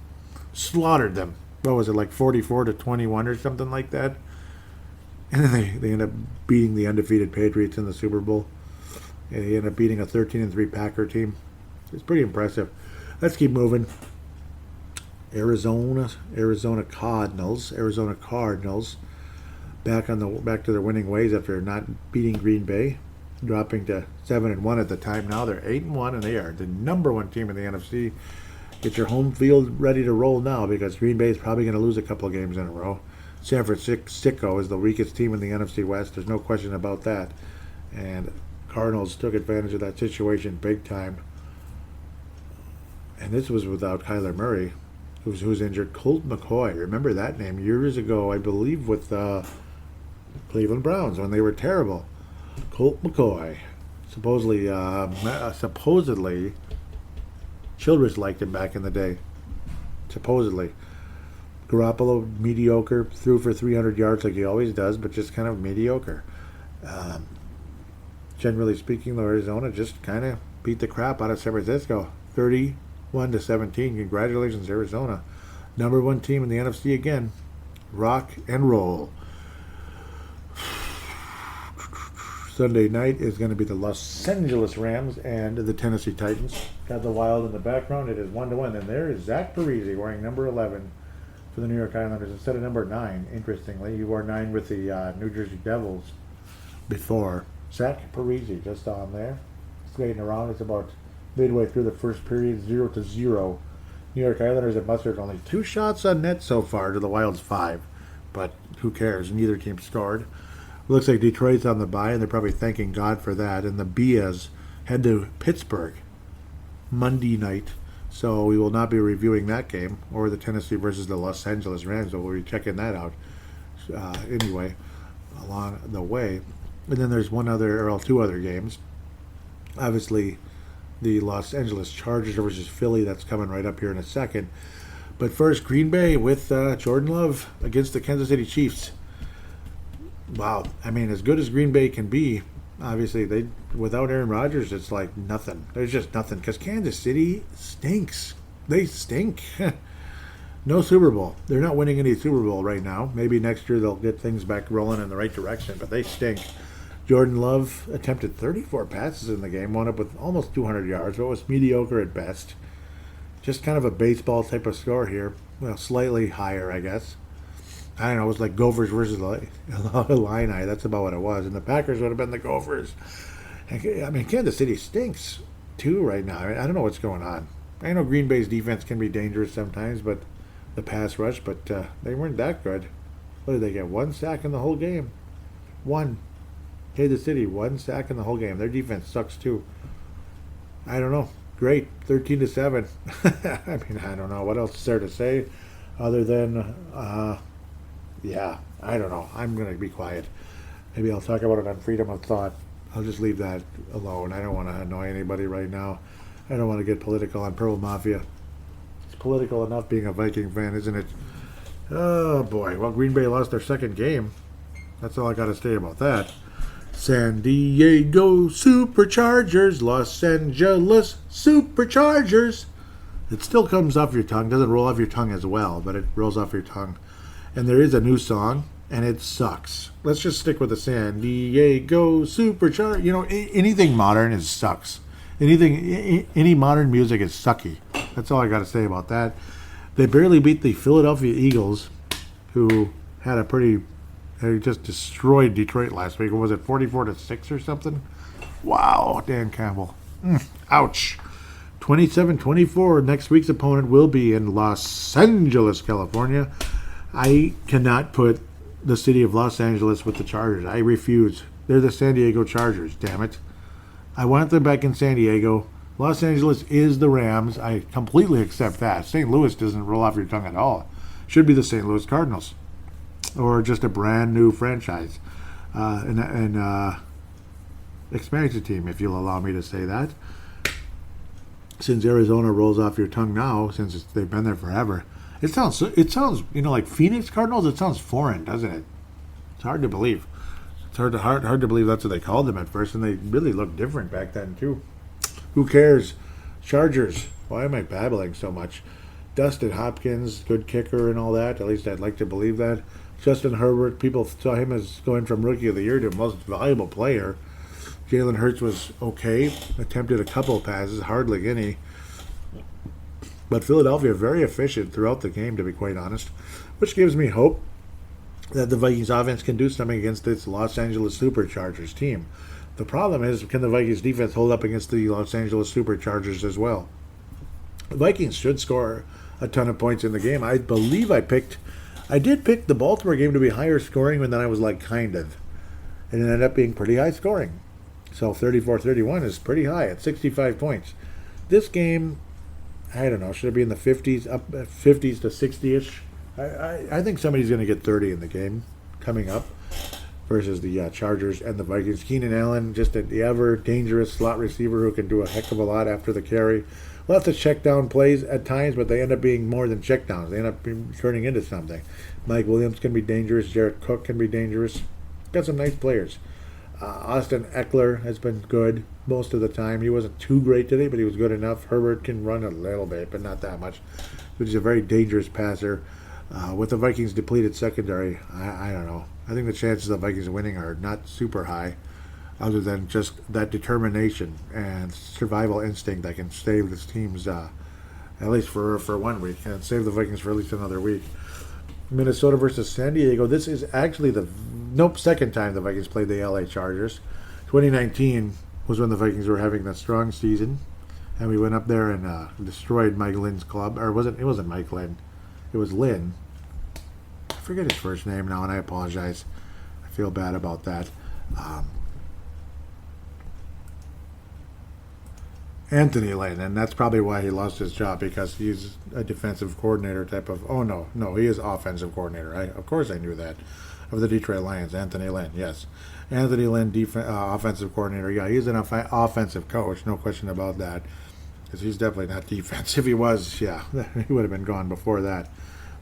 Slaughtered them. What was it, like 44-21 or something like that? And then they end up beating the undefeated Patriots in the Super Bowl. And they end up beating a 13-3 Packer team. It's pretty impressive. Let's keep moving. Arizona Cardinals back to their winning ways after not beating Green Bay, dropping to 7-1 at the time. Now they're 8-1, and they are the number 1 team in the NFC. Get your home field ready to roll now, because Green Bay is probably going to lose a couple of games in a row. San Francisco is the weakest team in the NFC West. There's no question about that. And Cardinals took advantage of that situation big time. And this was without Kyler Murray, who's injured. Colt McCoy, remember that name years ago, I believe, with Cleveland Browns when they were terrible. Colt McCoy, supposedly Childress liked him back in the day. Supposedly. Garoppolo, mediocre, threw for 300 yards like he always does, but just kind of mediocre. Generally speaking, though, Arizona just kind of beat the crap out of San Francisco, 31-17. Congratulations, Arizona. Number 1 team in the NFC again. Rock and roll. Sunday night is going to be the Los Angeles Rams and the Tennessee Titans. Got the Wild in the background. It is 1-1. And there is Zach Parise wearing number 11 for the New York Islanders instead of number 9. Interestingly, he wore 9 with the New Jersey Devils before. Zach Parise just on there. Skating around. It's about midway through the first period, 0-0. New York Islanders have mustered only 2 shots on net so far to the Wild's 5. But who cares? Neither team scored. Looks like Detroit's on the bye, and they're probably thanking God for that. And the Bias head to Pittsburgh Monday night. So we will not be reviewing that game, or the Tennessee versus the Los Angeles Rams, but we'll be checking that out anyway along the way. And then there's 2 other games. Obviously, the Los Angeles Chargers versus Philly, that's coming right up here in a second. But first, Green Bay with Jordan Love against the Kansas City Chiefs. Wow, I mean, as good as Green Bay can be, obviously, without Aaron Rodgers, it's like nothing. There's just nothing, because Kansas City stinks. They stink. No Super Bowl. They're not winning any Super Bowl right now. Maybe next year they'll get things back rolling in the right direction, but they stink. Jordan Love attempted 34 passes in the game, wound up with almost 200 yards, but was mediocre at best. Just kind of a baseball type of score here. Well, slightly higher, I guess. I don't know, it was like Gophers versus Illini. That's about what it was. And the Packers would have been the Gophers. I mean, Kansas City stinks, too, right now. I don't know what's going on. I know Green Bay's defense can be dangerous sometimes, but the pass rush, but they weren't that good. What did they get? 1 sack in the whole game. 1. Kansas City, 1 sack in the whole game. Their defense sucks, too. I don't know. Great. 13-7. I mean, I don't know. What else is there to say other than... yeah, I don't know. I'm going to be quiet. Maybe I'll talk about it on Freedom of Thought. I'll just leave that alone. I don't want to annoy anybody right now. I don't want to get political on Purple Mafia. It's political enough being a Viking fan, isn't it? Oh, boy. Well, Green Bay lost their second game. That's all I got to say about that. San Diego Superchargers, Los Angeles Superchargers. It still comes off your tongue. Doesn't roll off your tongue as well, but it rolls off your tongue. And there is a new song, and it sucks. Let's just stick with the San Diego Superchargers. You know, anything modern sucks. Any modern music is sucky. That's all I got to say about that. They barely beat the Philadelphia Eagles, who had they just destroyed Detroit last week. What was it, 44-6 or something? Wow, Dan Campbell. Ouch. 27-24. Next week's opponent will be in Los Angeles, California. I cannot put the city of Los Angeles with the Chargers. I refuse. They're the San Diego Chargers, damn it. I want them back in San Diego. Los Angeles is the Rams. I completely accept that. St. Louis doesn't roll off your tongue at all. Should be the St. Louis Cardinals. Or just a brand new franchise. An expansion team, if you'll allow me to say that. Since Arizona rolls off your tongue now, since they've been there forever. It sounds, like Phoenix Cardinals. It sounds foreign, doesn't it? It's hard to believe. It's hard to believe that's what they called them at first, and they really looked different back then too. Who cares? Chargers. Why am I babbling so much? Dustin Hopkins, good kicker and all that. At least I'd like to believe that. Justin Herbert. People saw him as going from Rookie of the Year to most valuable player. Jalen Hurts was okay. Attempted a couple of passes, hardly any. But Philadelphia very efficient throughout the game, to be quite honest, which gives me hope that the Vikings offense can do something against this Los Angeles Superchargers team. The problem is, can the Vikings defense hold up against the Los Angeles Superchargers as well? The Vikings should score a ton of points in the game. I believe I did pick the Baltimore game to be higher scoring, and then I was like, kind of. And it ended up being pretty high scoring. So 34-31 is pretty high at 65 points. This game, I don't know, should it be in the 50s, up 50s to 60-ish? I think somebody's going to get 30 in the game coming up versus the Chargers and the Vikings. Keenan Allen, just the ever-dangerous slot receiver who can do a heck of a lot after the carry. Lots of check-down plays at times, but they end up being more than check-downs. They end up turning into something. Mike Williams can be dangerous. Jared Cook can be dangerous. Got some nice players. Austin Eckler has been good most of the time. He wasn't too great today, but he was good enough. Herbert can run a little bit, but not that much. But he's a very dangerous passer. With the Vikings' depleted secondary, I don't know. I think the chances of the Vikings winning are not super high, other than just that determination and survival instinct that can save this team's, at least for 1 week, and save the Vikings for at least another week. Minnesota versus San Diego. This is actually the second time the Vikings played the LA Chargers. 2019 was when the Vikings were having a strong season, and we went up there and destroyed Mike Lynn's club. Or it wasn't Mike Lynn. It was Lynn. I forget his first name now, and I apologize. I feel bad about that. Anthony Lynn, and that's probably why he lost his job, because he's a defensive coordinator type of. Oh no, he is offensive coordinator. Of course I knew that, of the Detroit Lions. Anthony Lynn, yes, Anthony Lynn, offensive coordinator. Yeah, he's an offensive coach, no question about that, because he's definitely not defense. If he was, yeah, he would have been gone before that.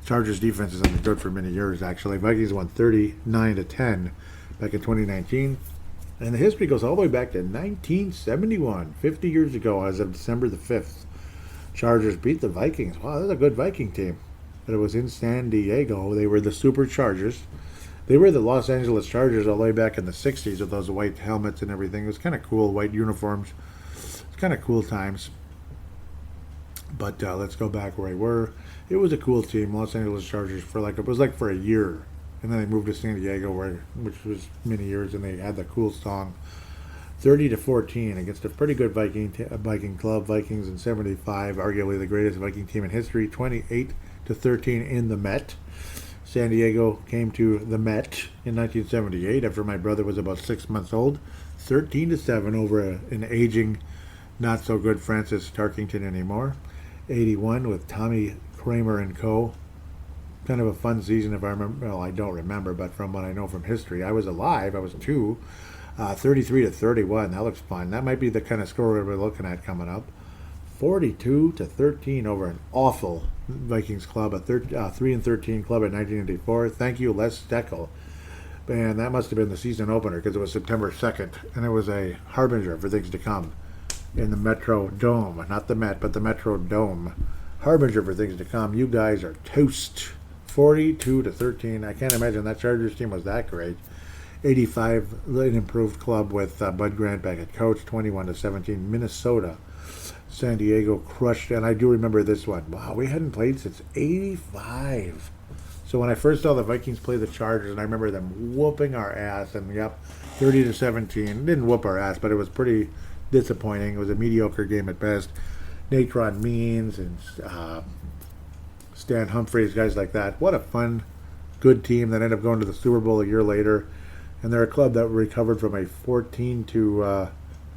Chargers defense hasn't been good for many years, actually. Vikings won 39-10 back in 2019. And the history goes all the way back to 1971, 50 years ago, as of December the 5th. Chargers beat the Vikings. Wow, that's a good Viking team. But it was in San Diego. They were the Superchargers. They were the Los Angeles Chargers all the way back in the 60s with those white helmets and everything. It was kind of cool, white uniforms. It's kind of cool times. But let's go back where we were. It was a cool team, Los Angeles Chargers, for a year. And then they moved to San Diego, which was many years, and they had the cool song 30-14 against a pretty good Viking club, Vikings in 75, arguably the greatest Viking team in history, 28-13 in the Met. San Diego came to the Met in 1978 after my brother was about 6 months old, 13-7 over an aging, not so good Francis Tarkington anymore. 81 with Tommy Kramer and co. Kind of a fun season, if I remember. Well, I don't remember, but from what I know from history, I was alive. I was 2. 33-31. That looks fun. That might be the kind of score we're looking at coming up. 42-13 over an awful Vikings club, a 3-13 club in 1984. Thank you, Les Steckel. And that must have been the season opener, because it was September 2nd, and it was a harbinger for things to come in the Metro Dome. Not the Met, but the Metro Dome. Harbinger for things to come. You guys are toast. 42-13. I can't imagine that Chargers team was that great. 85, an improved club with Bud Grant back at coach. 21-17. Minnesota. San Diego crushed, and I do remember this one. Wow, we hadn't played since 85. So when I first saw the Vikings play the Chargers, and I remember them whooping our ass, and 30-17. Didn't whoop our ass, but it was pretty disappointing. It was a mediocre game at best. Natron Means and Stan Humphries, guys like that. What a fun, good team that ended up going to the Super Bowl a year later. And they're a club that recovered from a an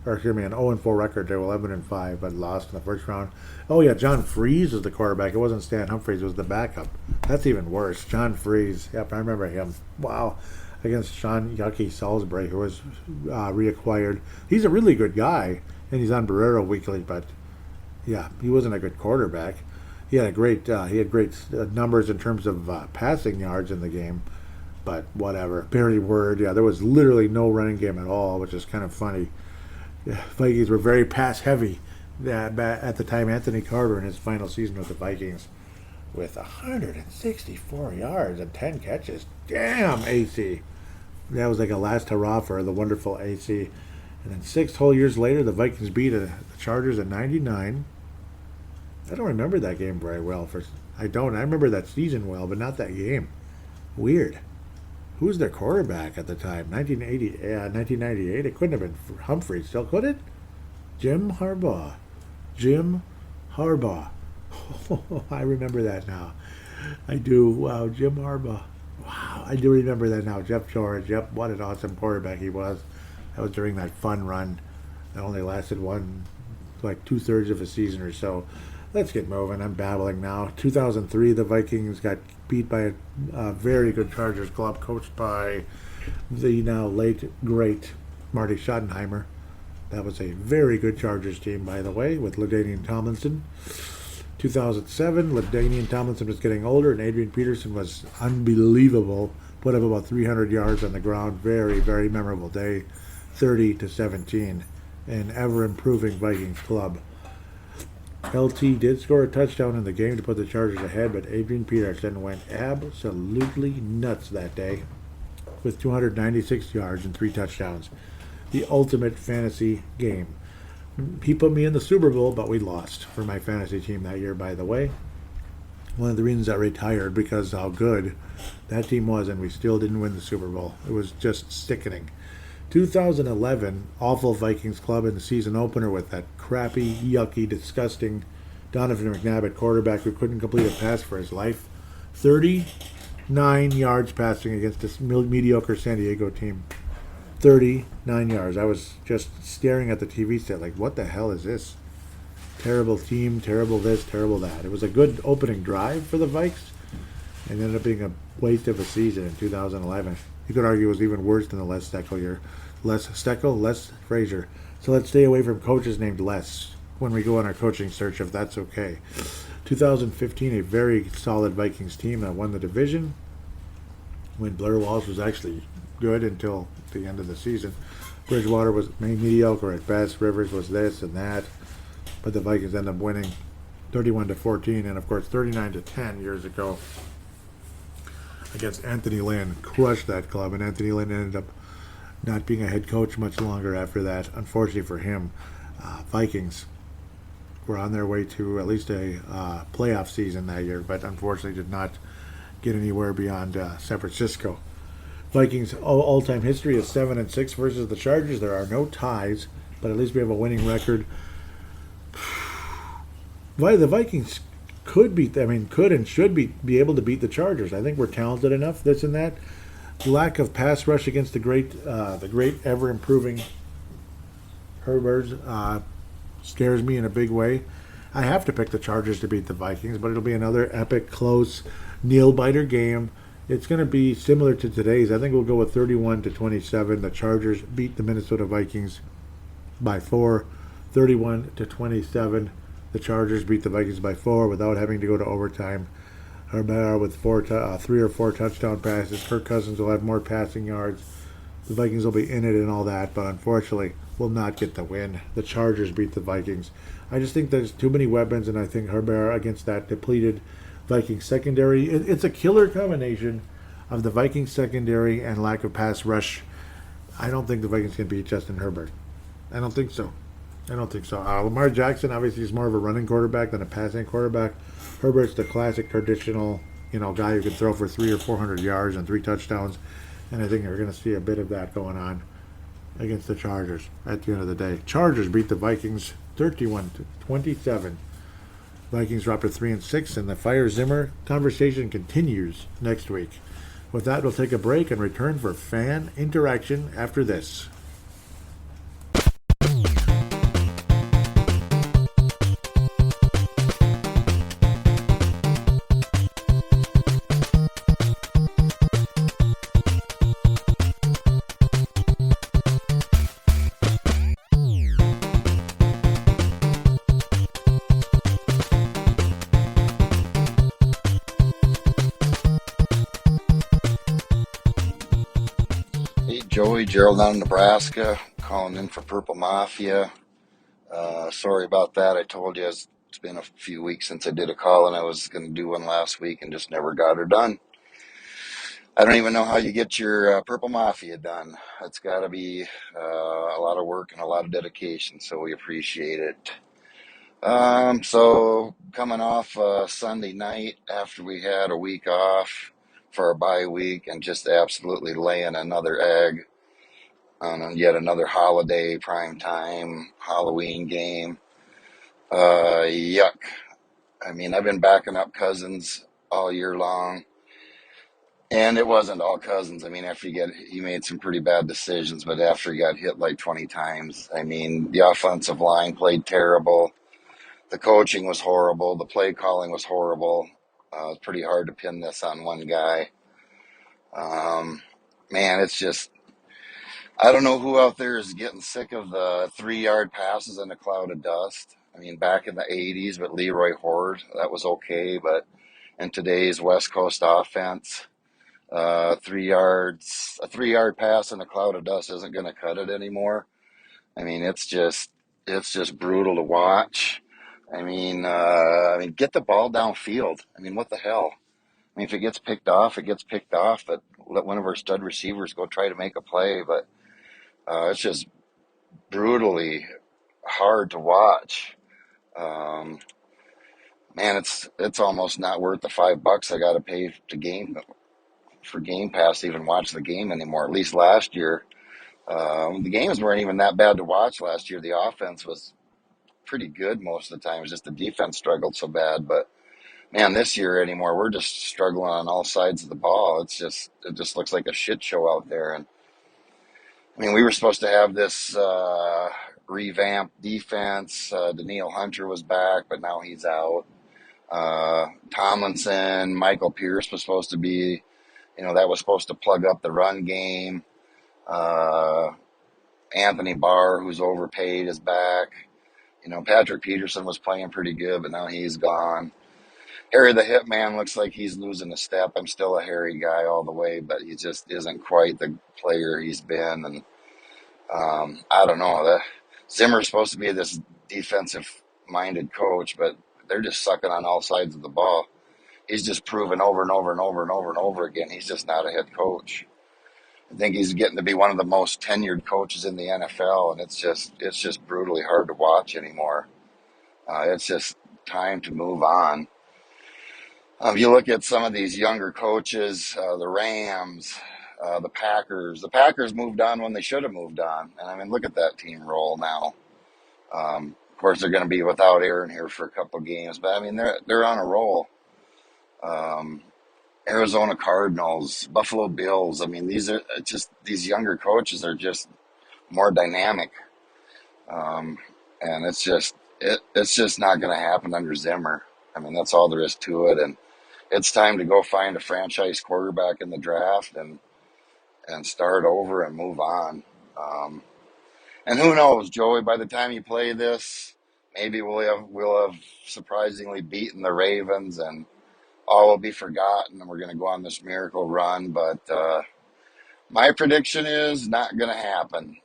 0-4 record to 11-5, but lost in the first round. Oh yeah, John Freeze was the quarterback. It wasn't Stan Humphries, it was the backup. That's even worse. John Freeze. Yep, I remember him. Wow. Against Sean Yucky Salisbury, who was reacquired. He's a really good guy, and he's on Barrero Weekly, but yeah, he wasn't a good quarterback. He had great numbers in terms of passing yards in the game, but whatever. Barry Word, there was literally no running game at all, which is kind of funny. Vikings were very pass heavy at the time. Anthony Carter in his final season with the Vikings with 164 yards and 10 catches. Damn, AC. That was like a last hurrah for the wonderful AC. And then 6 whole years later, the Vikings beat the Chargers at 99. I don't remember that game very well. I remember that season well, but not that game. Weird. Who was their quarterback at the time? 1998? It couldn't have been Humphrey still, could it? Jim Harbaugh. I remember that now. I do. Wow, Jim Harbaugh. Wow, I do remember that now. Jeff George. Yep, what an awesome quarterback he was. That was during that fun run that only lasted 2/3 of a season or so. Let's get moving. I'm babbling now. 2003, the Vikings got beat by a very good Chargers club coached by the now late, great Marty Schottenheimer. That was a very good Chargers team, by the way, with LaDainian Tomlinson. 2007, LaDainian Tomlinson was getting older, and Adrian Peterson was unbelievable. Put up about 300 yards on the ground. Very, very memorable day. 30-17. An ever-improving Vikings club. LT did score a touchdown in the game to put the Chargers ahead, but Adrian Peterson went absolutely nuts that day with 296 yards and 3 touchdowns. The ultimate fantasy game. He put me in the Super Bowl, but we lost for my fantasy team that year, by the way. One of the reasons I retired because how good that team was, and we still didn't win the Super Bowl. It was just sickening. 2011, awful Vikings club in the season opener with that crappy, yucky, disgusting Donovan McNabb at quarterback who couldn't complete a pass for his life. 39 yards passing against this mediocre San Diego team. 39 yards. I was just staring at the TV set like, what the hell is this? Terrible team, terrible this, terrible that. It was a good opening drive for the Vikes, and ended up being a waste of a season in 2011. You could argue it was even worse than the Les Steckel year. Les Frazier. So let's stay away from coaches named Les when we go on our coaching search, if that's okay. 2015, a very solid Vikings team that won the division when Blair Walsh was actually good until the end of the season. Bridgewater was mediocre at best. Rivers was this and that. But the Vikings ended up winning 31-14 and, of course, 39-10 years ago against Anthony Lynn. Crushed that club, and Anthony Lynn ended up not being a head coach much longer after that, unfortunately for him. Vikings were on their way to at least a playoff season that year, but unfortunately did not get anywhere beyond San Francisco. Vikings all-time history is 7-6 versus the Chargers. There are no ties, but at least we have a winning record. Why the Vikings could and should be able to beat the Chargers. I think we're talented enough, this and that. The lack of pass rush against the great ever-improving Herbert scares me in a big way. I have to pick the Chargers to beat the Vikings, but it'll be another epic, close, nail-biter game. It's going to be similar to today's. I think we'll go with 31-27. The Chargers beat the Minnesota Vikings by 4, 31-27. The Chargers beat the Vikings by 4 without having to go to overtime. Herbert with 3 or 4 touchdown passes. Kirk Cousins will have more passing yards. The Vikings will be in it and all that, but unfortunately will not get the win. The Chargers beat the Vikings. I just think there's too many weapons, and I think Herbert against that depleted Vikings secondary. It's a killer combination of the Vikings secondary and lack of pass rush. I don't think the Vikings can beat Justin Herbert. I don't think so. Lamar Jackson obviously is more of a running quarterback than a passing quarterback. Herbert's the classic traditional, guy who can throw for 300 or 400 yards and 3 touchdowns. And I think you're going to see a bit of that going on against the Chargers at the end of the day. Chargers beat the Vikings 31-27. Vikings dropped to 3-6, and the Fire Zimmer conversation continues next week. With that, we'll take a break and return for fan interaction after this. Joey, Gerald down in Nebraska, calling in for Purple Mafia. Sorry about that. I told you it's been a few weeks since I did a call, and I was going to do one last week and just never got her done. I don't even know how you get your Purple Mafia done. It's got to be a lot of work and a lot of dedication, so we appreciate it. So coming off Sunday night after we had a week off for our bye week and just absolutely laying another egg on yet another holiday, prime time, Halloween game. Yuck. I mean, I've been backing up Cousins all year long, and it wasn't all Cousins. I mean, he made some pretty bad decisions, but after he got hit like 20 times, I mean, the offensive line played terrible. The coaching was horrible. The play calling was horrible. It's pretty hard to pin this on one guy. Man, it's just, I don't know who out there is getting sick of the 3-yard passes in a cloud of dust. I mean, back in the 80s with Leroy Horde, that was okay. But in today's West Coast offense, A 3 yard pass in a cloud of dust isn't going to cut it anymore. I mean, it's just brutal to watch. I mean, get the ball downfield. I mean, what the hell? I mean, if it gets picked off, it gets picked off. But let one of our stud receivers go try to make a play. But it's just brutally hard to watch. Um, Man, it's almost not worth the $5 I got to pay to Game Pass to even watch the game anymore. At least last year, the games weren't even that bad to watch last year. The offense was pretty good most of the time. It was just the defense struggled so bad. But man, this year anymore, we're just struggling on all sides of the ball. It just looks like a shit show out there. And I mean, we were supposed to have this revamped defense. Daniil Hunter was back, but now he's out. Tomlinson, Michael Pierce was supposed to be, that was supposed to plug up the run game. Uh, Anthony Barr, who's overpaid, is back. Patrick Peterson was playing pretty good, but now he's gone. Harry the Hitman looks like he's losing a step. I'm still a Harry guy all the way, but he just isn't quite the player he's been. And I don't know. Zimmer's supposed to be this defensive-minded coach, but they're just sucking on all sides of the ball. He's just proven over and over and over and over and over again he's just not a head coach. I think he's getting to be one of the most tenured coaches in the NFL, and it's just brutally hard to watch anymore. It's just time to move on. You look at some of these younger coaches, the Rams, the Packers. The Packers moved on when they should have moved on, and I mean, look at that team roll now. Of course, they're going to be without Aaron here for a couple of games, but I mean, they're on a roll. Arizona Cardinals, Buffalo Bills. I mean, these younger coaches are just more dynamic, and it's just not going to happen under Zimmer. I mean, that's all there is to it, and it's time to go find a franchise quarterback in the draft and start over and move on. And who knows, Joey? By the time you play this, maybe we'll have surprisingly beaten the Ravens, and all will be forgotten, and we're going to go on this miracle run. But my prediction is not going to happen.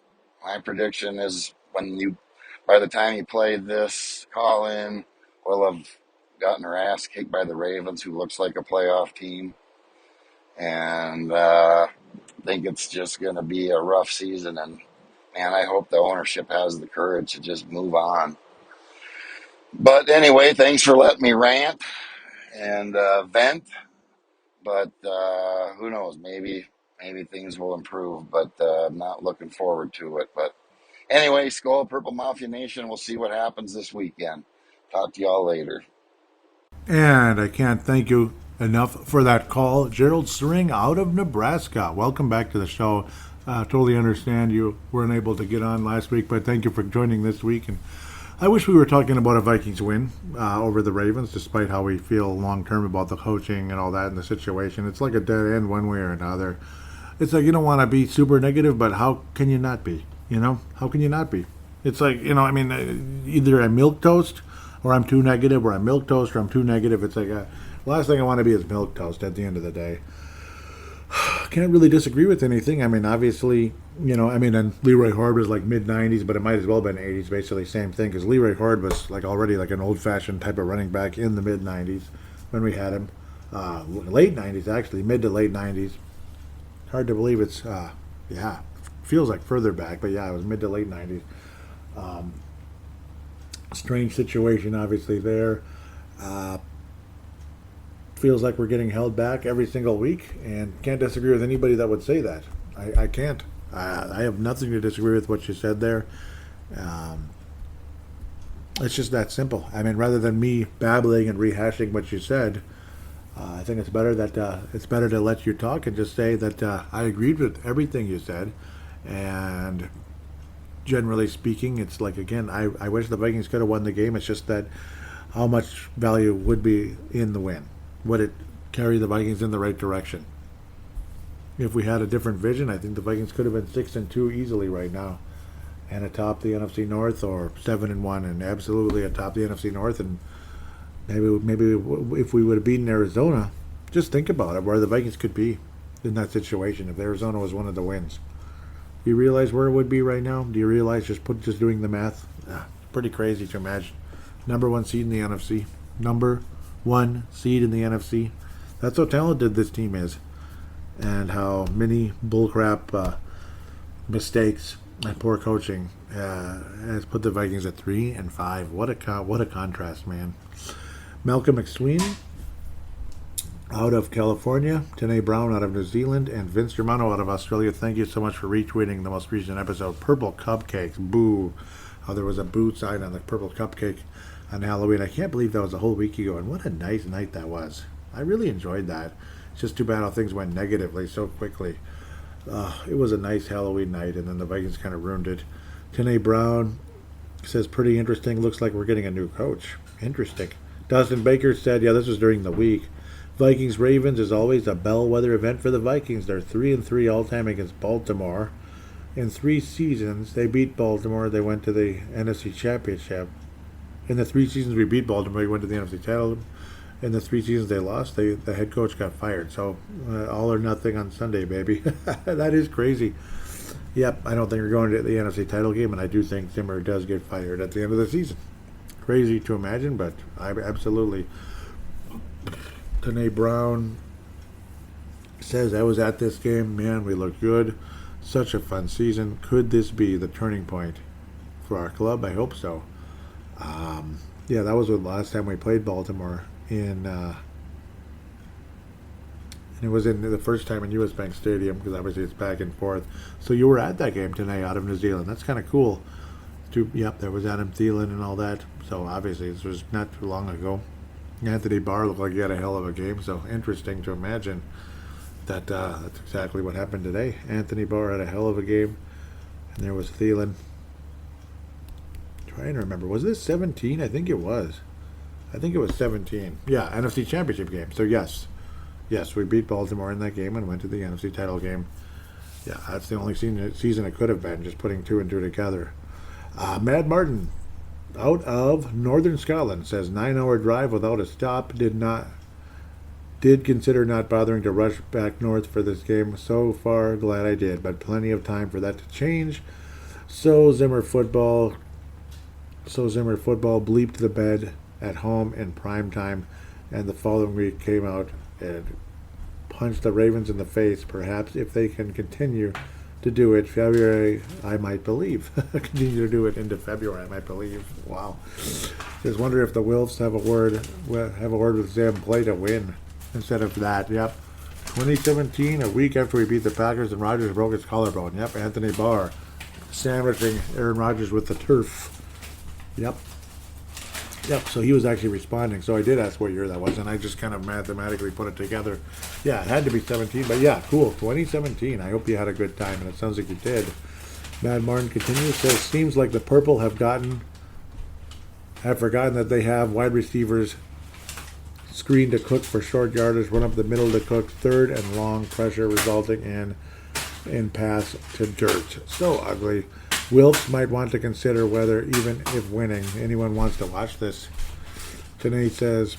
My prediction is by the time you play this call-in, we'll have gotten our ass kicked by the Ravens, who looks like a playoff team, and think it's just going to be a rough season. And man, I hope the ownership has the courage to just move on. But anyway, thanks for letting me rant and vent. But who knows? Maybe things will improve. But I'm not looking forward to it. But anyway, Skull Purple Mafia Nation. We'll see what happens this weekend. Talk to y'all later. And I can't thank you enough for that call. Gerald String out of Nebraska. Welcome back to the show. Totally understand you weren't able to get on last week, but thank you for joining this week. And I wish we were talking about a Vikings win over the Ravens, despite how we feel long-term about the coaching and all that in the situation. It's like a dead end one way or another. It's like you don't want to be super negative, but how can you not be? How can you not be? It's like, I mean, either I'm milquetoast or I'm too negative, or I'm milquetoast or I'm too negative. It's like the last thing I want to be is milquetoast at the end of the day. Can't really disagree with anything. I mean, obviously, and Leroy Horde was like mid-90s, but it might as well have been 80s, basically same thing, because Leroy Horde was like already like an old-fashioned type of running back in the mid-90s when we had him. Late 90s, actually, mid to late 90s. Hard to believe it's, feels like further back, but yeah, it was mid to late 90s. Strange situation, obviously, there. Feels like we're getting held back every single week, and can't disagree with anybody that would say that. I can't. I have nothing to disagree with what you said there. It's just that simple. I mean, rather than me babbling and rehashing what you said, I think it's better to let you talk and just say that I agreed with everything you said. And generally speaking, it's like, again, I wish the Vikings could have won the game. It's just that how much value would be in the win? Would it carry the Vikings in the right direction? If we had a different vision, I think the Vikings could have been 6-2 easily right now, and atop the NFC North, or 7-1, and absolutely atop the NFC North. And maybe if we would have beaten Arizona, just think about it, where the Vikings could be. in that situation if Arizona was one of the wins. Do you realize where it would be right now? Do you realize just doing the math? Pretty crazy to imagine. Number 1 seed in the NFC. Number 1 seed in the NFC. That's how talented this team is, and how many bullcrap mistakes and poor coaching has put the Vikings at 3-5. What a contrast, man. Malcolm McSween out of California, Tanae Brown out of New Zealand, and Vince Germano out of Australia. Thank you so much for retweeting the most recent episode. Purple cupcakes, boo. How there was a boo sign on the purple cupcake on Halloween. I can't believe that was a whole week ago, and what a nice night that was. I really enjoyed that. It's just too bad how things went negatively so quickly. It was a nice Halloween night, and then the Vikings kind of ruined it. Tanae Brown says, pretty interesting. Looks like we're getting a new coach. Interesting. Dustin Baker said, yeah, this was during the week. Vikings Ravens is always a bellwether event for the Vikings. They're 3-3 all time against Baltimore. In 3 seasons, they beat Baltimore. They went to the NFC Championship. In the 3 seasons we beat Baltimore, we went to the NFC title. In the 3 seasons they lost, the head coach got fired. So all or nothing on Sunday, baby. That is crazy. Yep, I don't think we're going to the NFC title game, and I do think Zimmer does get fired at the end of the season. Crazy to imagine, but I absolutely. Tanae Brown says, I was at this game. Man, we looked good. Such a fun season. Could this be the turning point for our club? I hope so. Yeah, that was the last time we played Baltimore and it was in the first time in US Bank Stadium, because obviously it's back and forth. So you were at that game tonight out of New Zealand. That's kind of cool. Yep, there was Adam Thielen and all that. So obviously this was not too long ago. Anthony Barr looked like he had a hell of a game. So interesting to imagine that that's exactly what happened today. Anthony Barr had a hell of a game. And there was Thielen. Trying to remember. Was this 17? I think it was. I think it was 17. Yeah, NFC Championship game. So yes. Yes, we beat Baltimore in that game and went to the NFC title game. Yeah, that's the only season it could have been, just putting 2 and 2 together. Mad Martin, out of Northern Scotland, says 9-hour drive without a stop. Did consider not bothering to rush back north for this game. So far, glad I did, but plenty of time for that to change. So Zimmer football bleeped the bed at home in prime time, and the following week came out and punched the Ravens in the face. Perhaps if they can continue to do it, February, I might believe. Continue to do it into February, I might believe. Wow. Just wonder if the Wilfs have a word with Sam Play to win instead of that. Yep. 2017, a week after we beat the Packers and Rodgers broke his collarbone. Yep. Anthony Barr sandwiching Aaron Rodgers with the turf. Yep. Yep, so he was actually responding. So I did ask what year that was, and I just kind of mathematically put it together. Yeah, it had to be 17, but yeah, cool. 2017. I hope you had a good time, and it sounds like you did. Mad Martin continues, says, seems like the Purple have forgotten that they have wide receivers screen to Cook for short yardage, run up the middle to Cook, third and long pressure resulting in pass to dirt. So ugly. Wilkes might want to consider whether, even if winning, anyone wants to watch this. Tanae says,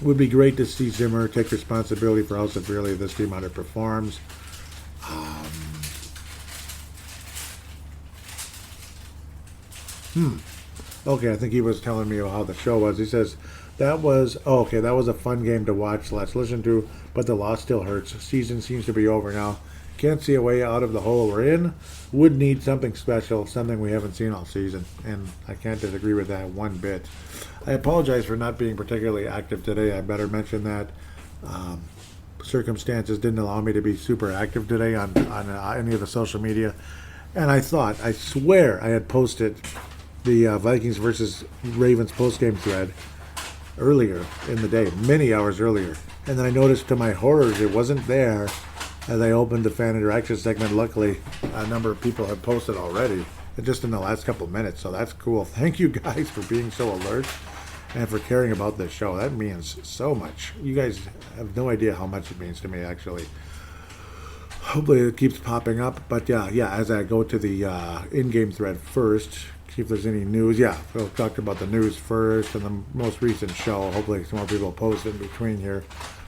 would be great to see Zimmer take responsibility for how severely this team underperforms. Okay, I think he was telling me how the show was. He says, that was a fun game to watch / listen to, but the loss still hurts. Season seems to be over now. Can't see a way out of the hole we're in. Would need something special, something we haven't seen all season. And I can't disagree with that one bit. I apologize for not being particularly active today. I better mention that. Circumstances didn't allow me to be super active today on any of the social media. And I swear I had posted the Vikings versus Ravens postgame thread earlier in the day, many hours earlier. And then I noticed to my horrors it wasn't there. As I opened the fan interaction segment, luckily a number of people have posted already, just in the last couple of minutes, so that's cool. Thank you guys for being so alert and for caring about this show. That means so much. You guys have no idea how much it means to me, actually. Hopefully it keeps popping up, but yeah, as I go to the in-game thread first, see if there's any news. Yeah, we'll talk about the news first and the most recent show. Hopefully some more people post in between here.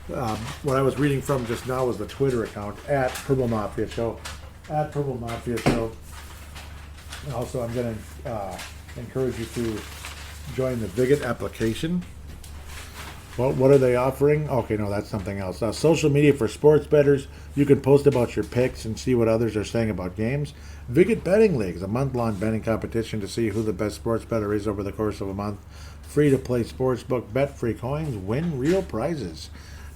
What I was reading from just now was the Twitter account at Purple Mafia Show. At Purple Mafia Show. And also, I'm going to encourage you to join the Vig It application. What are they offering? Okay, no, that's something else. Social media for sports bettors. You can post about your picks and see what others are saying about games. Vig It Betting League is a month-long betting competition to see who the best sports bettor is over the course of a month. Free-to-play sportsbook, bet free coins, win real prizes.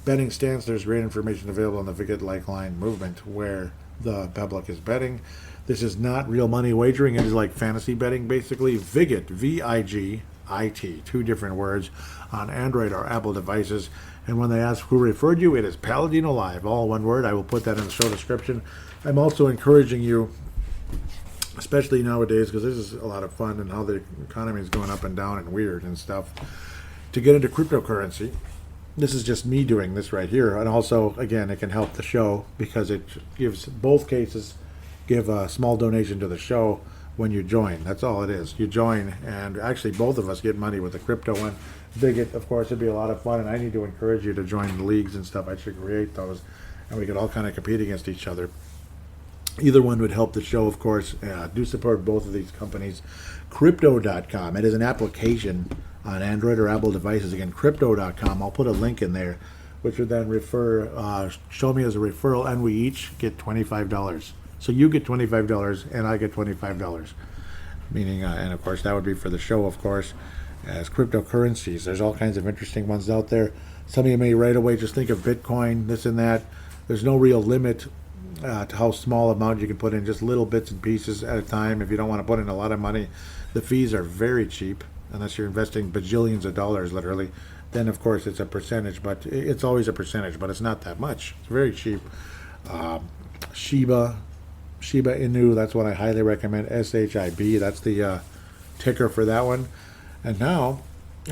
Betting stance, there's great information available on the Vig It Lifeline movement where the public is betting. This is not real money wagering. It is like fantasy betting, basically. Vig It, V-I-G-I-T, 2 different words, on Android or Apple devices. And when they ask who referred you, it is Paladinolive, all one word. I will put that in the show description. I'm also encouraging you, especially nowadays, because this is a lot of fun and how the economy is going up and down and weird and stuff, to get into cryptocurrency. This is just me doing this right here. And also, again, it can help the show because it gives, both cases, give a small donation to the show when you join. That's all it is. You join, and actually both of us get money with the crypto one. Vig It, of course, it'd be a lot of fun, and I need to encourage you to join the leagues and stuff. I should create those, and we could all kind of compete against each other. Either one would help the show, of course. Do support both of these companies. Crypto.com. It is an application on Android or Apple devices. Again, Crypto.com. I'll put a link in there, which would then show me as a referral, and we each get $25. So you get $25, and I get $25. Meaning, and of course, that would be for the show, of course. As cryptocurrencies, there's all kinds of interesting ones out there. Some of you may right away just think of Bitcoin, this and that. There's no real limit to how small amount you can put in, just little bits and pieces at a time. If you don't want to put in a lot of money, the fees are very cheap, unless you're investing bajillions of dollars, literally. Then, of course, it's a percentage, but it's always a percentage, but it's not that much. It's very cheap. Shiba Inu, that's what I highly recommend. SHIB, that's the ticker for that one. And now,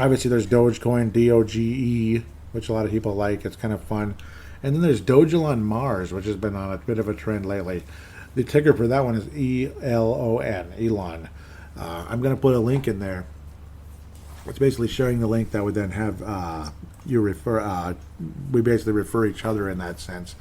obviously, there's Dogecoin, DOGE, which a lot of people like. It's kind of fun. And then there's Dogelon Mars, which has been on a bit of a trend lately. The ticker for that one is ELON, Elon. I'm going to put a link in there. It's basically sharing the link that would then have you refer. We basically refer each other in that sense.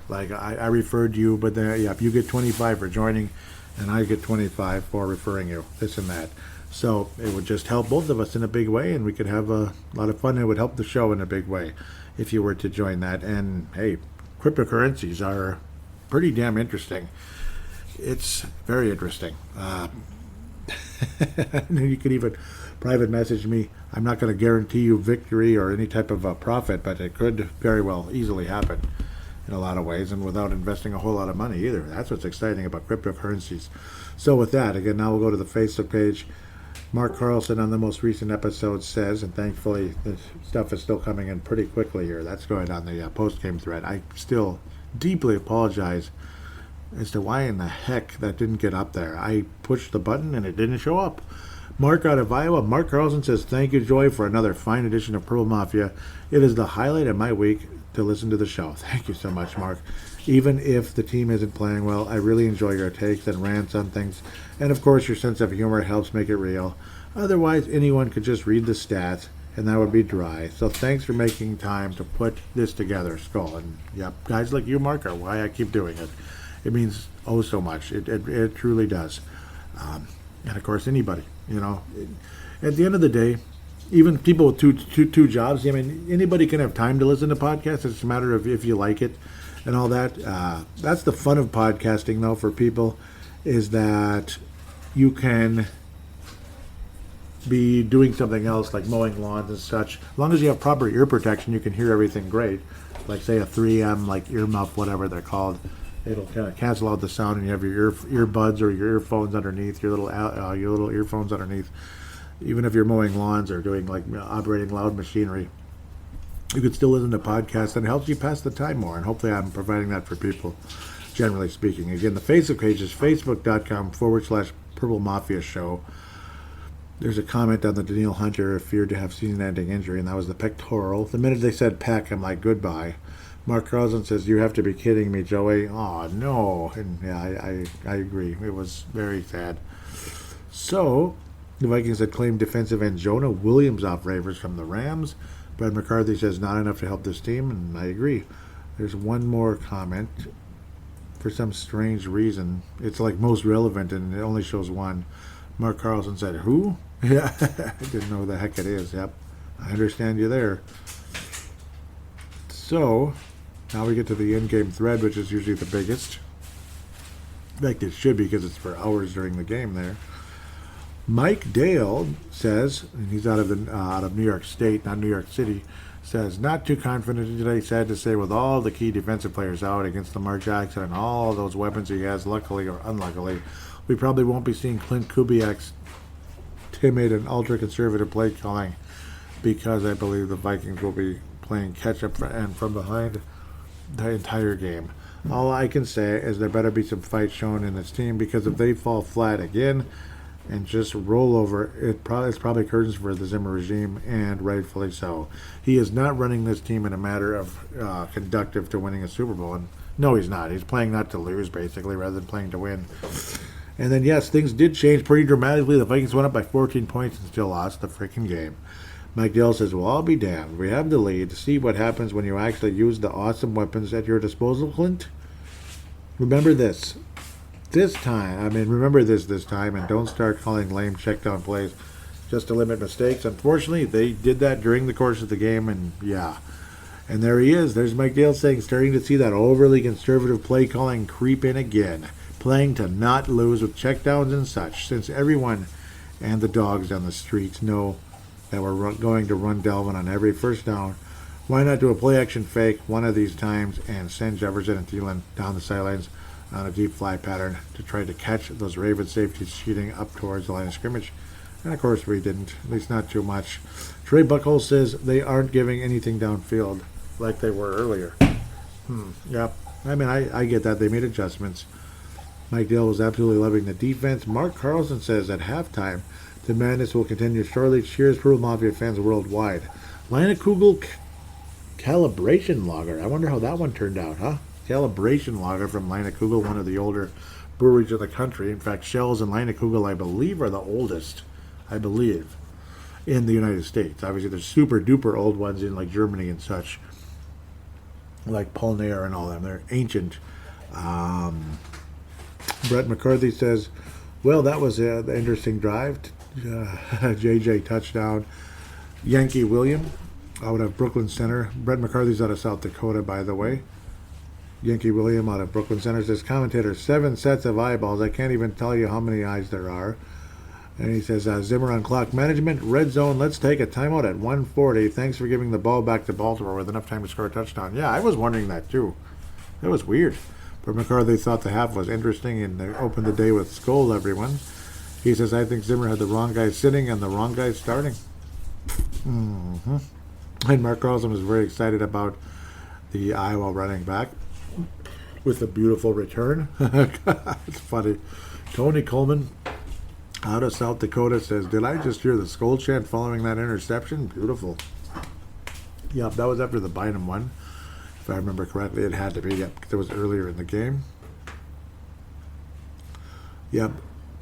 Like I referred you, but then you get 25 for joining, and I get 25 for referring you. This and that. So it would just help both of us in a big way, and we could have a lot of fun. It would help the show in a big way if you were to join that. And hey, cryptocurrencies are pretty damn interesting. It's very interesting. You could even private message me. I'm not going to guarantee you victory or any type of profit, but it could very well easily happen in a lot of ways, and without investing a whole lot of money either. That's what's exciting about cryptocurrencies. So with that, again, now we'll go to the Facebook page. Mark Carlson on the most recent episode says, and thankfully the stuff is still coming in pretty quickly here. That's going on the post-game thread. I still deeply apologize as to why in the heck that didn't get up there. I pushed the button and it didn't show up. Mark out of Iowa. Mark Carlson says, thank you, Joy, for another fine edition of Purple Mafia. It is the highlight of my week to listen to the show. Thank you so much, Mark. Even if the team isn't playing well, I really enjoy your takes and rants on things. And of course, your sense of humor helps make it real. Otherwise, anyone could just read the stats, and that would be dry. So thanks for making time to put this together, Skull. And yeah, guys like you, Mark, are why I keep doing it. It means oh so much. It truly does. And of course, anybody, at the end of the day, even people with two jobs, I mean, anybody can have time to listen to podcasts. It's a matter of if you like it and all that. That's the fun of podcasting, though, for people, is that you can be doing something else like mowing lawns and such. As long as you have proper ear protection, you can hear everything great. Like, say, a 3M, like earmuff, whatever they're called. It'll kind of cancel out the sound, and you have your earbuds or your earphones underneath, your little earphones underneath. Even if you're mowing lawns or doing operating loud machinery, you could still listen to podcasts, and it helps you pass the time more. And hopefully, I'm providing that for people, generally speaking. Again, the Facebook page is facebook.com/Purple Mafia Show. There's a comment on the Daniil Hunter feared to have season-ending injury, and that was the pectoral. The minute they said pec, I'm like, goodbye. Mark Carlson says, you have to be kidding me, Joey. Oh, no. And yeah, I agree. It was very sad. So, The Vikings had claimed defensive end Jonah Williams off waivers from the Rams. Brad McCarthy says not enough to help this team, and I agree. There's one more comment. For some strange reason, it's like most relevant, and it only shows one. Mark Carlson said, "Who?" Yeah, I didn't know who the heck it is. Yep, I understand you there. So, now we get to the in-game thread, which is usually the biggest. In fact, it should be because it's for hours during the game there. Mike Dale says, and he's out of New York State, not New York City, says, not too confident today, sad to say, with all the key defensive players out against Lamar Jackson and all those weapons he has, luckily or unluckily, we probably won't be seeing Clint Kubiak's timid and ultra-conservative play calling because I believe the Vikings will be playing catch-up and from behind the entire game. All I can say is there better be some fight shown in this team because if they fall flat again and just roll over, it's probably curtains for the Zimmer regime, and rightfully so. He is not running this team in a matter of conductive to winning a Super Bowl. And no, he's not. He's playing not to lose, basically, rather than playing to win. And then, yes, things did change pretty dramatically. The Vikings went up by 14 points and still lost the freaking game. Mike Dale says, well, I'll be damned. We have the lead. See what happens when you actually use the awesome weapons at your disposal, Clint. Remember this. Remember this time, and don't start calling lame check-down plays just to limit mistakes. Unfortunately, they did that during the course of the game, and yeah. And there he is. There's Mike Dale saying, starting to see that overly conservative play calling creep in again. Playing to not lose with checkdowns and such, since everyone and the dogs on the streets know that we're going to run Delvin on every first down. Why not do a play-action fake one of these times and send Jefferson and Thielen down the sidelines on a deep fly pattern to try to catch those Ravens safeties cheating up towards the line of scrimmage? And of course we didn't, at least not too much. Trey Buckholz says they aren't giving anything downfield like they were earlier. Yep. I get that. They made adjustments. Mike Dale was absolutely loving the defense. Mark Carlson says at halftime, the madness will continue shortly. Cheers, Pearl Mafia fans worldwide. Lina Kugel calibration logger. I wonder how that one turned out, huh? Calibration lager from Lina Kugel, one of the older breweries in the country. In fact, Shell's and Lina Kugel, I believe, are the oldest, in the United States. Obviously, there's super duper old ones in like Germany and such, like Polnair and all them. They're ancient. Brett McCarthy says, well, that was an interesting drive. JJ touchdown. Yankee William out of Brooklyn Center. Brett McCarthy's out of South Dakota, by the way. Yankee William out of Brooklyn Center says, commentator, 7 sets of eyeballs. I can't even tell you how many eyes there are. And he says, Zimmer on clock management, red zone, let's take a timeout at 1:40. Thanks for giving the ball back to Baltimore with enough time to score a touchdown. Yeah, I was wondering that too. That was weird. But McCarthy thought the half was interesting and they opened the day with scold everyone. He says, I think Zimmer had the wrong guy sitting and the wrong guy starting. And Mark Carlson was very excited about the Iowa running back with a beautiful return. It's funny. Tony Coleman out of South Dakota says, did I just hear the skull chant following that interception? Beautiful. Yep, that was after the Bynum one. If I remember correctly, it had to be. Yep, because it was earlier in the game. Yep.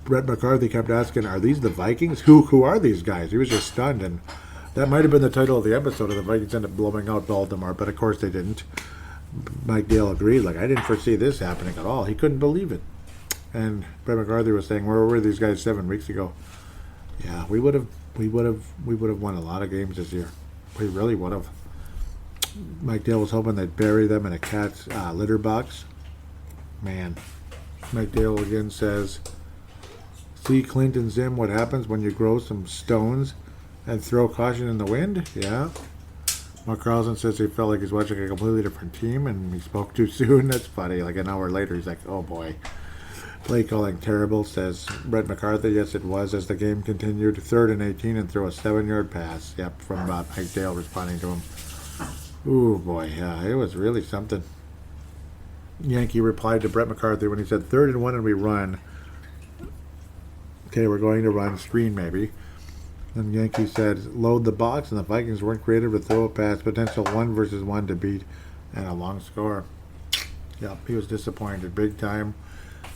Brett McCarthy kept asking, are these the Vikings? Who are these guys? He was just stunned, and that might have been the title of the episode, and the Vikings ended up blowing out Baltimore, but of course they didn't. Mike Dale agreed, I didn't foresee this happening at all. He couldn't believe it. And Brett McCarthy was saying, where were these guys 7 weeks ago? Yeah, we would have won a lot of games this year. We really would have. Mike Dale was hoping they'd bury them in a cat's litter box. Man. Mike Dale again says, see, Clint and Zim, what happens when you grow some stones and throw caution in the wind? Yeah. Mark Carlson says he felt like he's watching a completely different team and he spoke too soon. That's funny. Like an hour later, he's like, oh boy. Play calling terrible, says Brett McCarthy. Yes, it was as the game continued. 3rd and 18 and throw a 7-yard pass. Yep, from Mike Dale responding to him. Ooh, boy, yeah, it was really something. Yankee replied to Brett McCarthy when he said 3rd and 1 and we run. Okay, we're going to run, screen maybe. And Yankee said, load the box, and the Vikings weren't creative to throw a pass, potential 1-versus-1 to beat, and a long score. Yep, he was disappointed big time.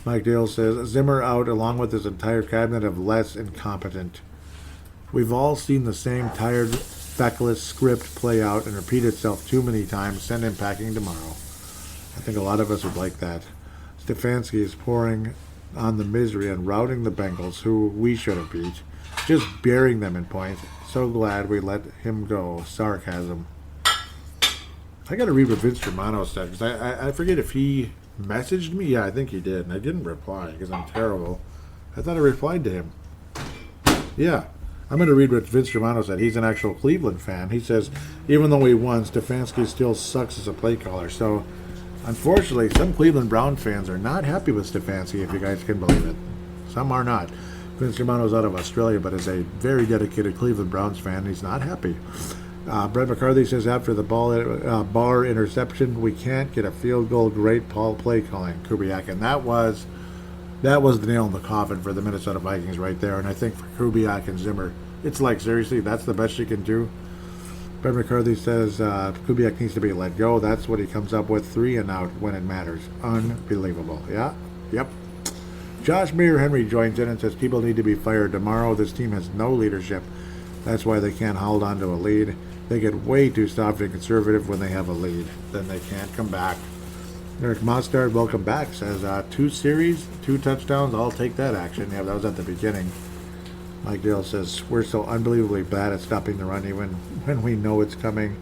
Mike Dale says, Zimmer out along with his entire cabinet of less incompetent. We've all seen the same tired, feckless script play out and repeat itself too many times. Send him packing tomorrow. I think a lot of us would like that. Stefanski is pouring on the misery and routing the Bengals, who we should have beat, just burying them in points. So glad we let him go. Sarcasm. I got to read what Vince Romano said, because I forget if he messaged me. Yeah, I think he did, and I didn't reply because I'm terrible. I thought I replied to him. Yeah. I'm going to read what Vince Romano said. He's an actual Cleveland fan. He says, even though he won, Stefanski still sucks as a play caller. So, unfortunately, some Cleveland Brown fans are not happy with Stefanski, if you guys can believe it. Some are not. Vince Romano's out of Australia, but is a very dedicated Cleveland Browns fan. He's not happy. Brett McCarthy says, after the bar interception, we can't get a field goal. Great play calling, Kubiak. And that was the nail in the coffin for the Minnesota Vikings right there. And I think for Kubiak and Zimmer, it's like, seriously, that's the best you can do? Brett McCarthy says Kubiak needs to be let go. That's what he comes up with, 3 and out when it matters. Unbelievable. Yeah? Yep. Josh Mayer Henry joins in and says people need to be fired tomorrow. This team has no leadership. That's why they can't hold on to a lead. They get way too soft and conservative when they have a lead. Then they can't come back. Eric Mostard, welcome back, says 2 series, 2 touchdowns. I'll take that action. Yeah, that was at the beginning. Mike Dale says, we're so unbelievably bad at stopping the run even when we know it's coming.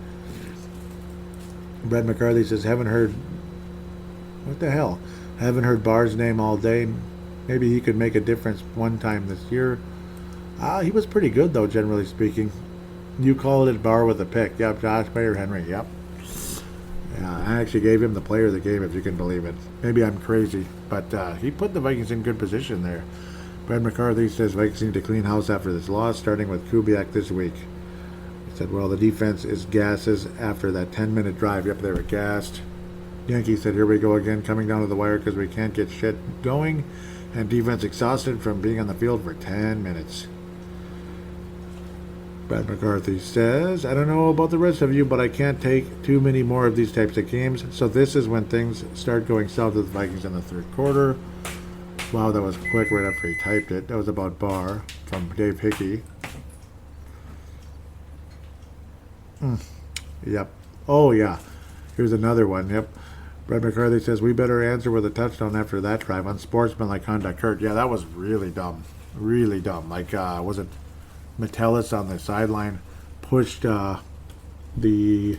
Brett McCarthy says, haven't heard... What the hell? Haven't heard Barr's name all day. Maybe he could make a difference one time this year. He was pretty good, though, generally speaking. You called it Barr with a pick. Yep, Josh Mayer Henry, yep. Yeah, I actually gave him the player of the game, if you can believe it. Maybe I'm crazy, but he put the Vikings in good position there. Brad McCarthy says Vikings need to clean house after this loss, starting with Kubiak this week. He said, well, the defense is gases after that 10-minute drive. Yep, they were gassed. Yankee said, here we go again, coming down to the wire because we can't get shit going, and defense exhausted from being on the field for 10 minutes. Brad McCarthy says, I don't know about the rest of you, but I can't take too many more of these types of games. So this is when things start going south with the Vikings in the third quarter. Wow, that was quick right after he typed it. That was about Barr from Dave Hickey. Yep. Oh, yeah. Here's another one. Yep. Brad McCarthy says, we better answer with a touchdown after that drive. Unsportsmanlike conduct hurt. Yeah, that was really dumb. Really dumb. Like, was it Metellus on the sideline pushed the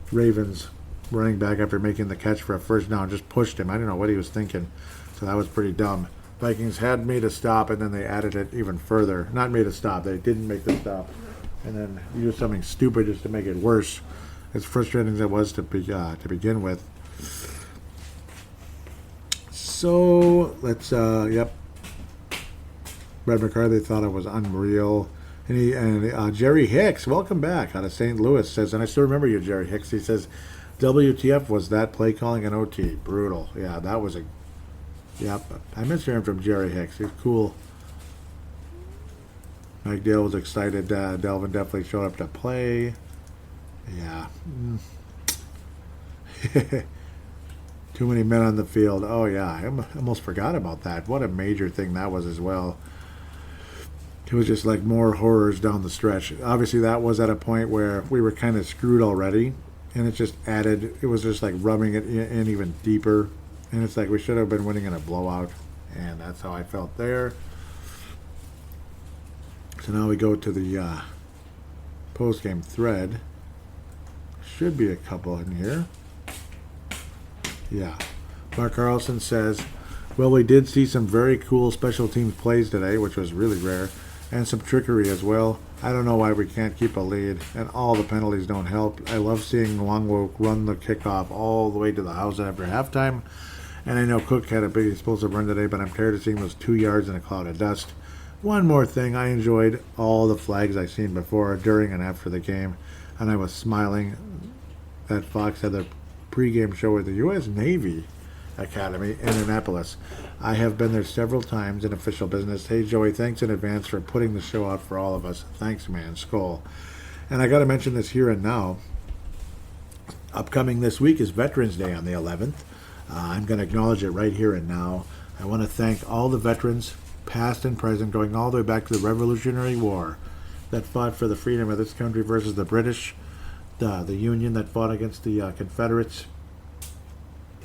Ravens running back after making the catch for a first down, just pushed him. I don't know what he was thinking. So that was pretty dumb. Vikings had made a stop, and then they added it even further. Not made a stop. They didn't make the stop. And then used something stupid just to make it worse. As frustrating as it was to begin with. So, let's, yep. Brad McCarthy thought it was unreal. And Jerry Hicks, welcome back, out of St. Louis, says, and I still remember you, Jerry Hicks, he says, WTF was that play calling an OT. Brutal. Yeah, that was a... Yep, I miss hearing from Jerry Hicks. He's cool. Mike Dale was excited. Delvin definitely showed up to play. Yeah. Too many men on the field. Oh, yeah. I almost forgot about that. What a major thing that was as well. It was just like more horrors down the stretch. Obviously, that was at a point where we were kind of screwed already. And it just added, it was just like rubbing it in even deeper. And it's like we should have been winning in a blowout. And that's how I felt there. So now we go to the post-game thread. Should be a couple in here. Yeah. Mark Carlson says, well, we did see some very cool special teams plays today, which was really rare, and some trickery as well. I don't know why we can't keep a lead, and all the penalties don't help. I love seeing Longwook run the kickoff all the way to the house after halftime, and I know Cook had a big explosive run today, but I'm tired of seeing those 2 yards in a cloud of dust. One more thing, I enjoyed all the flags I've seen before, during, and after the game, and I was smiling that Fox had their pregame show at the U.S. Navy Academy in Annapolis. I have been there several times in official business. Hey, Joey, thanks in advance for putting the show out for all of us. Thanks, man. Skull. And I got to mention this here and now. Upcoming this week is Veterans Day on the 11th. I'm going to acknowledge it right here and now. I want to thank all the veterans past and present, going all the way back to the Revolutionary War that fought for the freedom of this country versus the British, the Union that fought against the Confederates,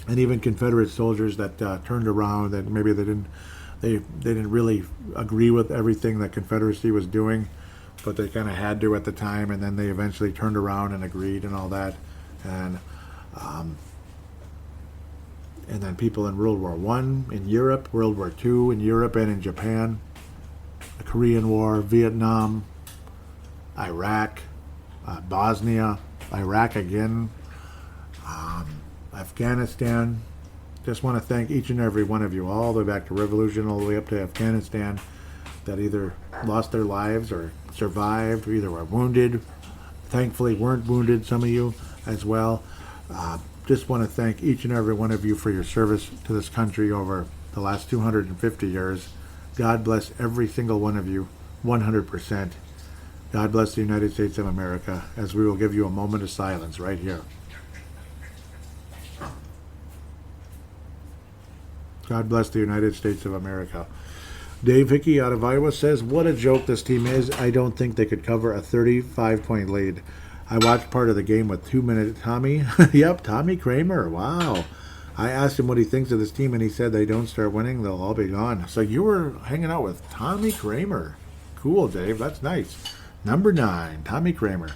and even Confederate soldiers that turned around, that maybe they didn't really agree with everything that Confederacy was doing, but they kind of had to at the time, and then they eventually turned around and agreed and all that. And then people in World War One in Europe, World War Two in Europe and in Japan, the Korean War, Vietnam, Iraq, Bosnia, Iraq again, Afghanistan. Just want to thank each and every one of you, all the way back to Revolution, all the way up to Afghanistan, that either lost their lives or survived, or either were wounded. Thankfully weren't wounded, some of you as well. Just want to thank each and every one of you for your service to this country over the last 250 years. God bless every single one of you, 100%. God bless the United States of America, as we will give you a moment of silence right here. God bless the United States of America. Dave Hickey out of Iowa says, what a joke this team is. I don't think they could cover a 35-point lead. I watched part of the game with 2-minute Tommy. Yep, Tommy Kramer. Wow. I asked him what he thinks of this team, and he said they don't start winning, they'll all be gone. So you were hanging out with Tommy Kramer. Cool, Dave. That's nice. Number 9, Tommy Kramer.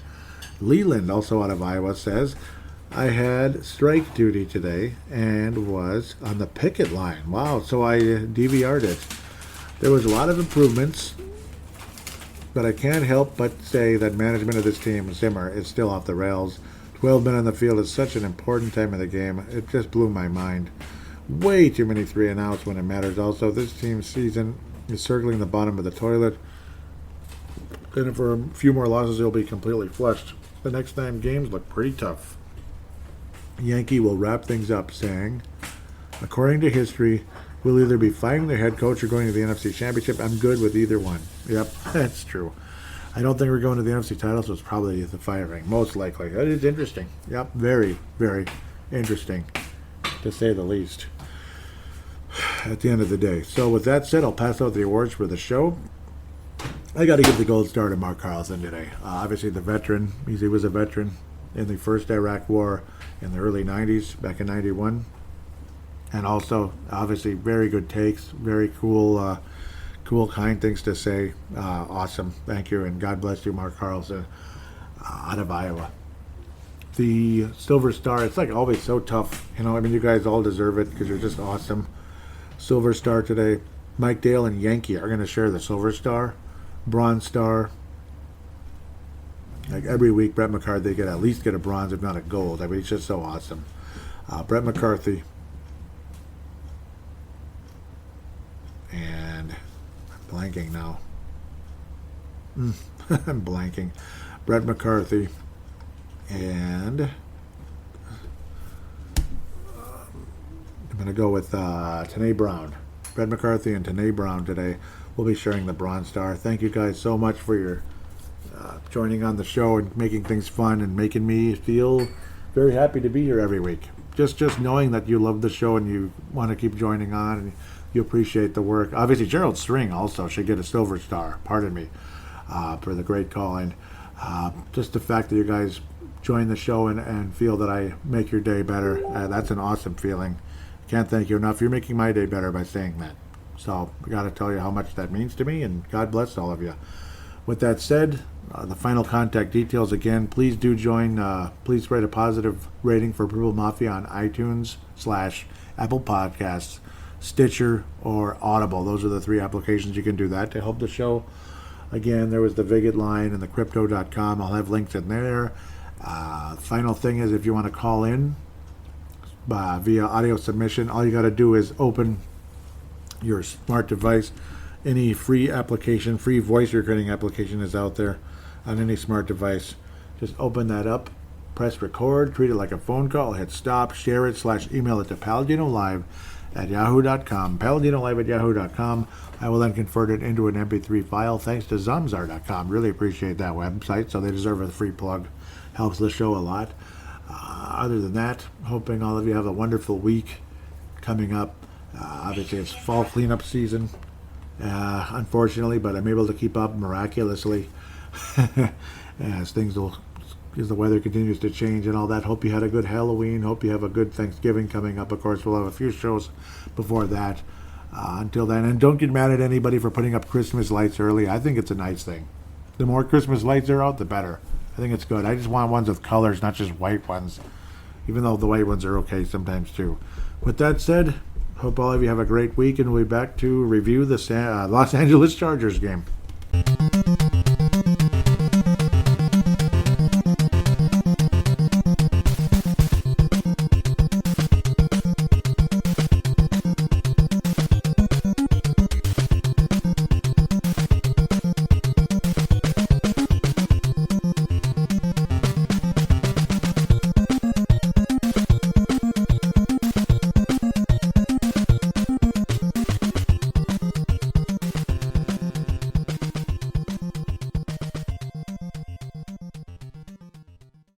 Leland, also out of Iowa, says, I had strike duty today and was on the picket line. Wow, so I DVR'd it. There was a lot of improvements, but I can't help but say that management of this team, Zimmer, is still off the rails. 12 men on the field is such an important time of the game. It just blew my mind. Way too many 3-and-outs when it matters. Also, this team's season is circling the bottom of the toilet. And for a few more losses, it'll be completely flushed. The next 9 games look pretty tough. Yankee will wrap things up saying, according to history, we'll either be firing their head coach or going to the NFC Championship. I'm good with either one. Yep, that's true. I don't think we're going to the NFC title, so it's probably the firing, most likely. That is interesting. Yep, very, very interesting, to say the least, at the end of the day. So with that said, I'll pass out the awards for the show. I got to give the gold star to Mark Carlson today. Obviously, the veteran. He was a veteran in the first Iraq War in the early 90s, back in 91. And also, obviously, very good takes, very cool, kind things to say. Awesome. Thank you, and God bless you, Mark Carlson, out of Iowa. The Silver Star, it's like always so tough. You know, I mean, you guys all deserve it because you're just awesome. Silver Star today. Mike Dale and Yankee are going to share the Silver Star. Bronze Star. Like every week, Brett McCarthy get at least get a bronze, if not a gold. I mean, he's just so awesome. Brett McCarthy. And I'm blanking now. I'm blanking. Brett McCarthy. And I'm going to go with Tanae Brown. Brett McCarthy and Tanae Brown today will be sharing the Bronze Star. Thank you guys so much for your joining on the show and making things fun and making me feel very happy to be here every week. Just knowing that you love the show and you want to keep joining on and you appreciate the work. Obviously, Gerald String also should get a Silver Star, pardon me, for the great call-in. Just the fact that you guys join the show and feel that I make your day better, that's an awesome feeling. Can't thank you enough. You're making my day better by saying that. So I got to tell you how much that means to me, and God bless all of you. With that said, the final contact details again. Please do join. Please write a positive rating for Purple Mafia on iTunes / Apple Podcasts, Stitcher, or Audible. Those are the 3 applications you can do that to help the show. Again, there was the Vig It line and the crypto.com. I'll have links in there. Final thing is, if you want to call in via audio submission, all you got to do is open your smart device. Any free application, free voice recording application is out there on any smart device. Just open that up, press record, treat it like a phone call, hit stop, share it / email it to paladinolive@yahoo.com, paladinolive@yahoo.com. I will then convert it into an MP3 file thanks to Zamzar.com. Really appreciate that website, so they deserve a free plug. Helps the show a lot. Other than that, hoping all of you have a wonderful week coming up. Obviously, it's fall cleanup season. unfortunately, but I'm able to keep up miraculously as as the weather continues to change and all that. Hope you had a good Halloween. Hope you have a good Thanksgiving coming up. Of course, we'll have a few shows before that. Until then, and don't get mad at anybody for putting up Christmas lights early. I think it's a nice thing. The more Christmas lights are out, the better. I think it's good. I just want ones with colors, not just white ones, even though the white ones are okay sometimes too. With that said, hope all of you have a great week, and we'll be back to review the Los Angeles Chargers game.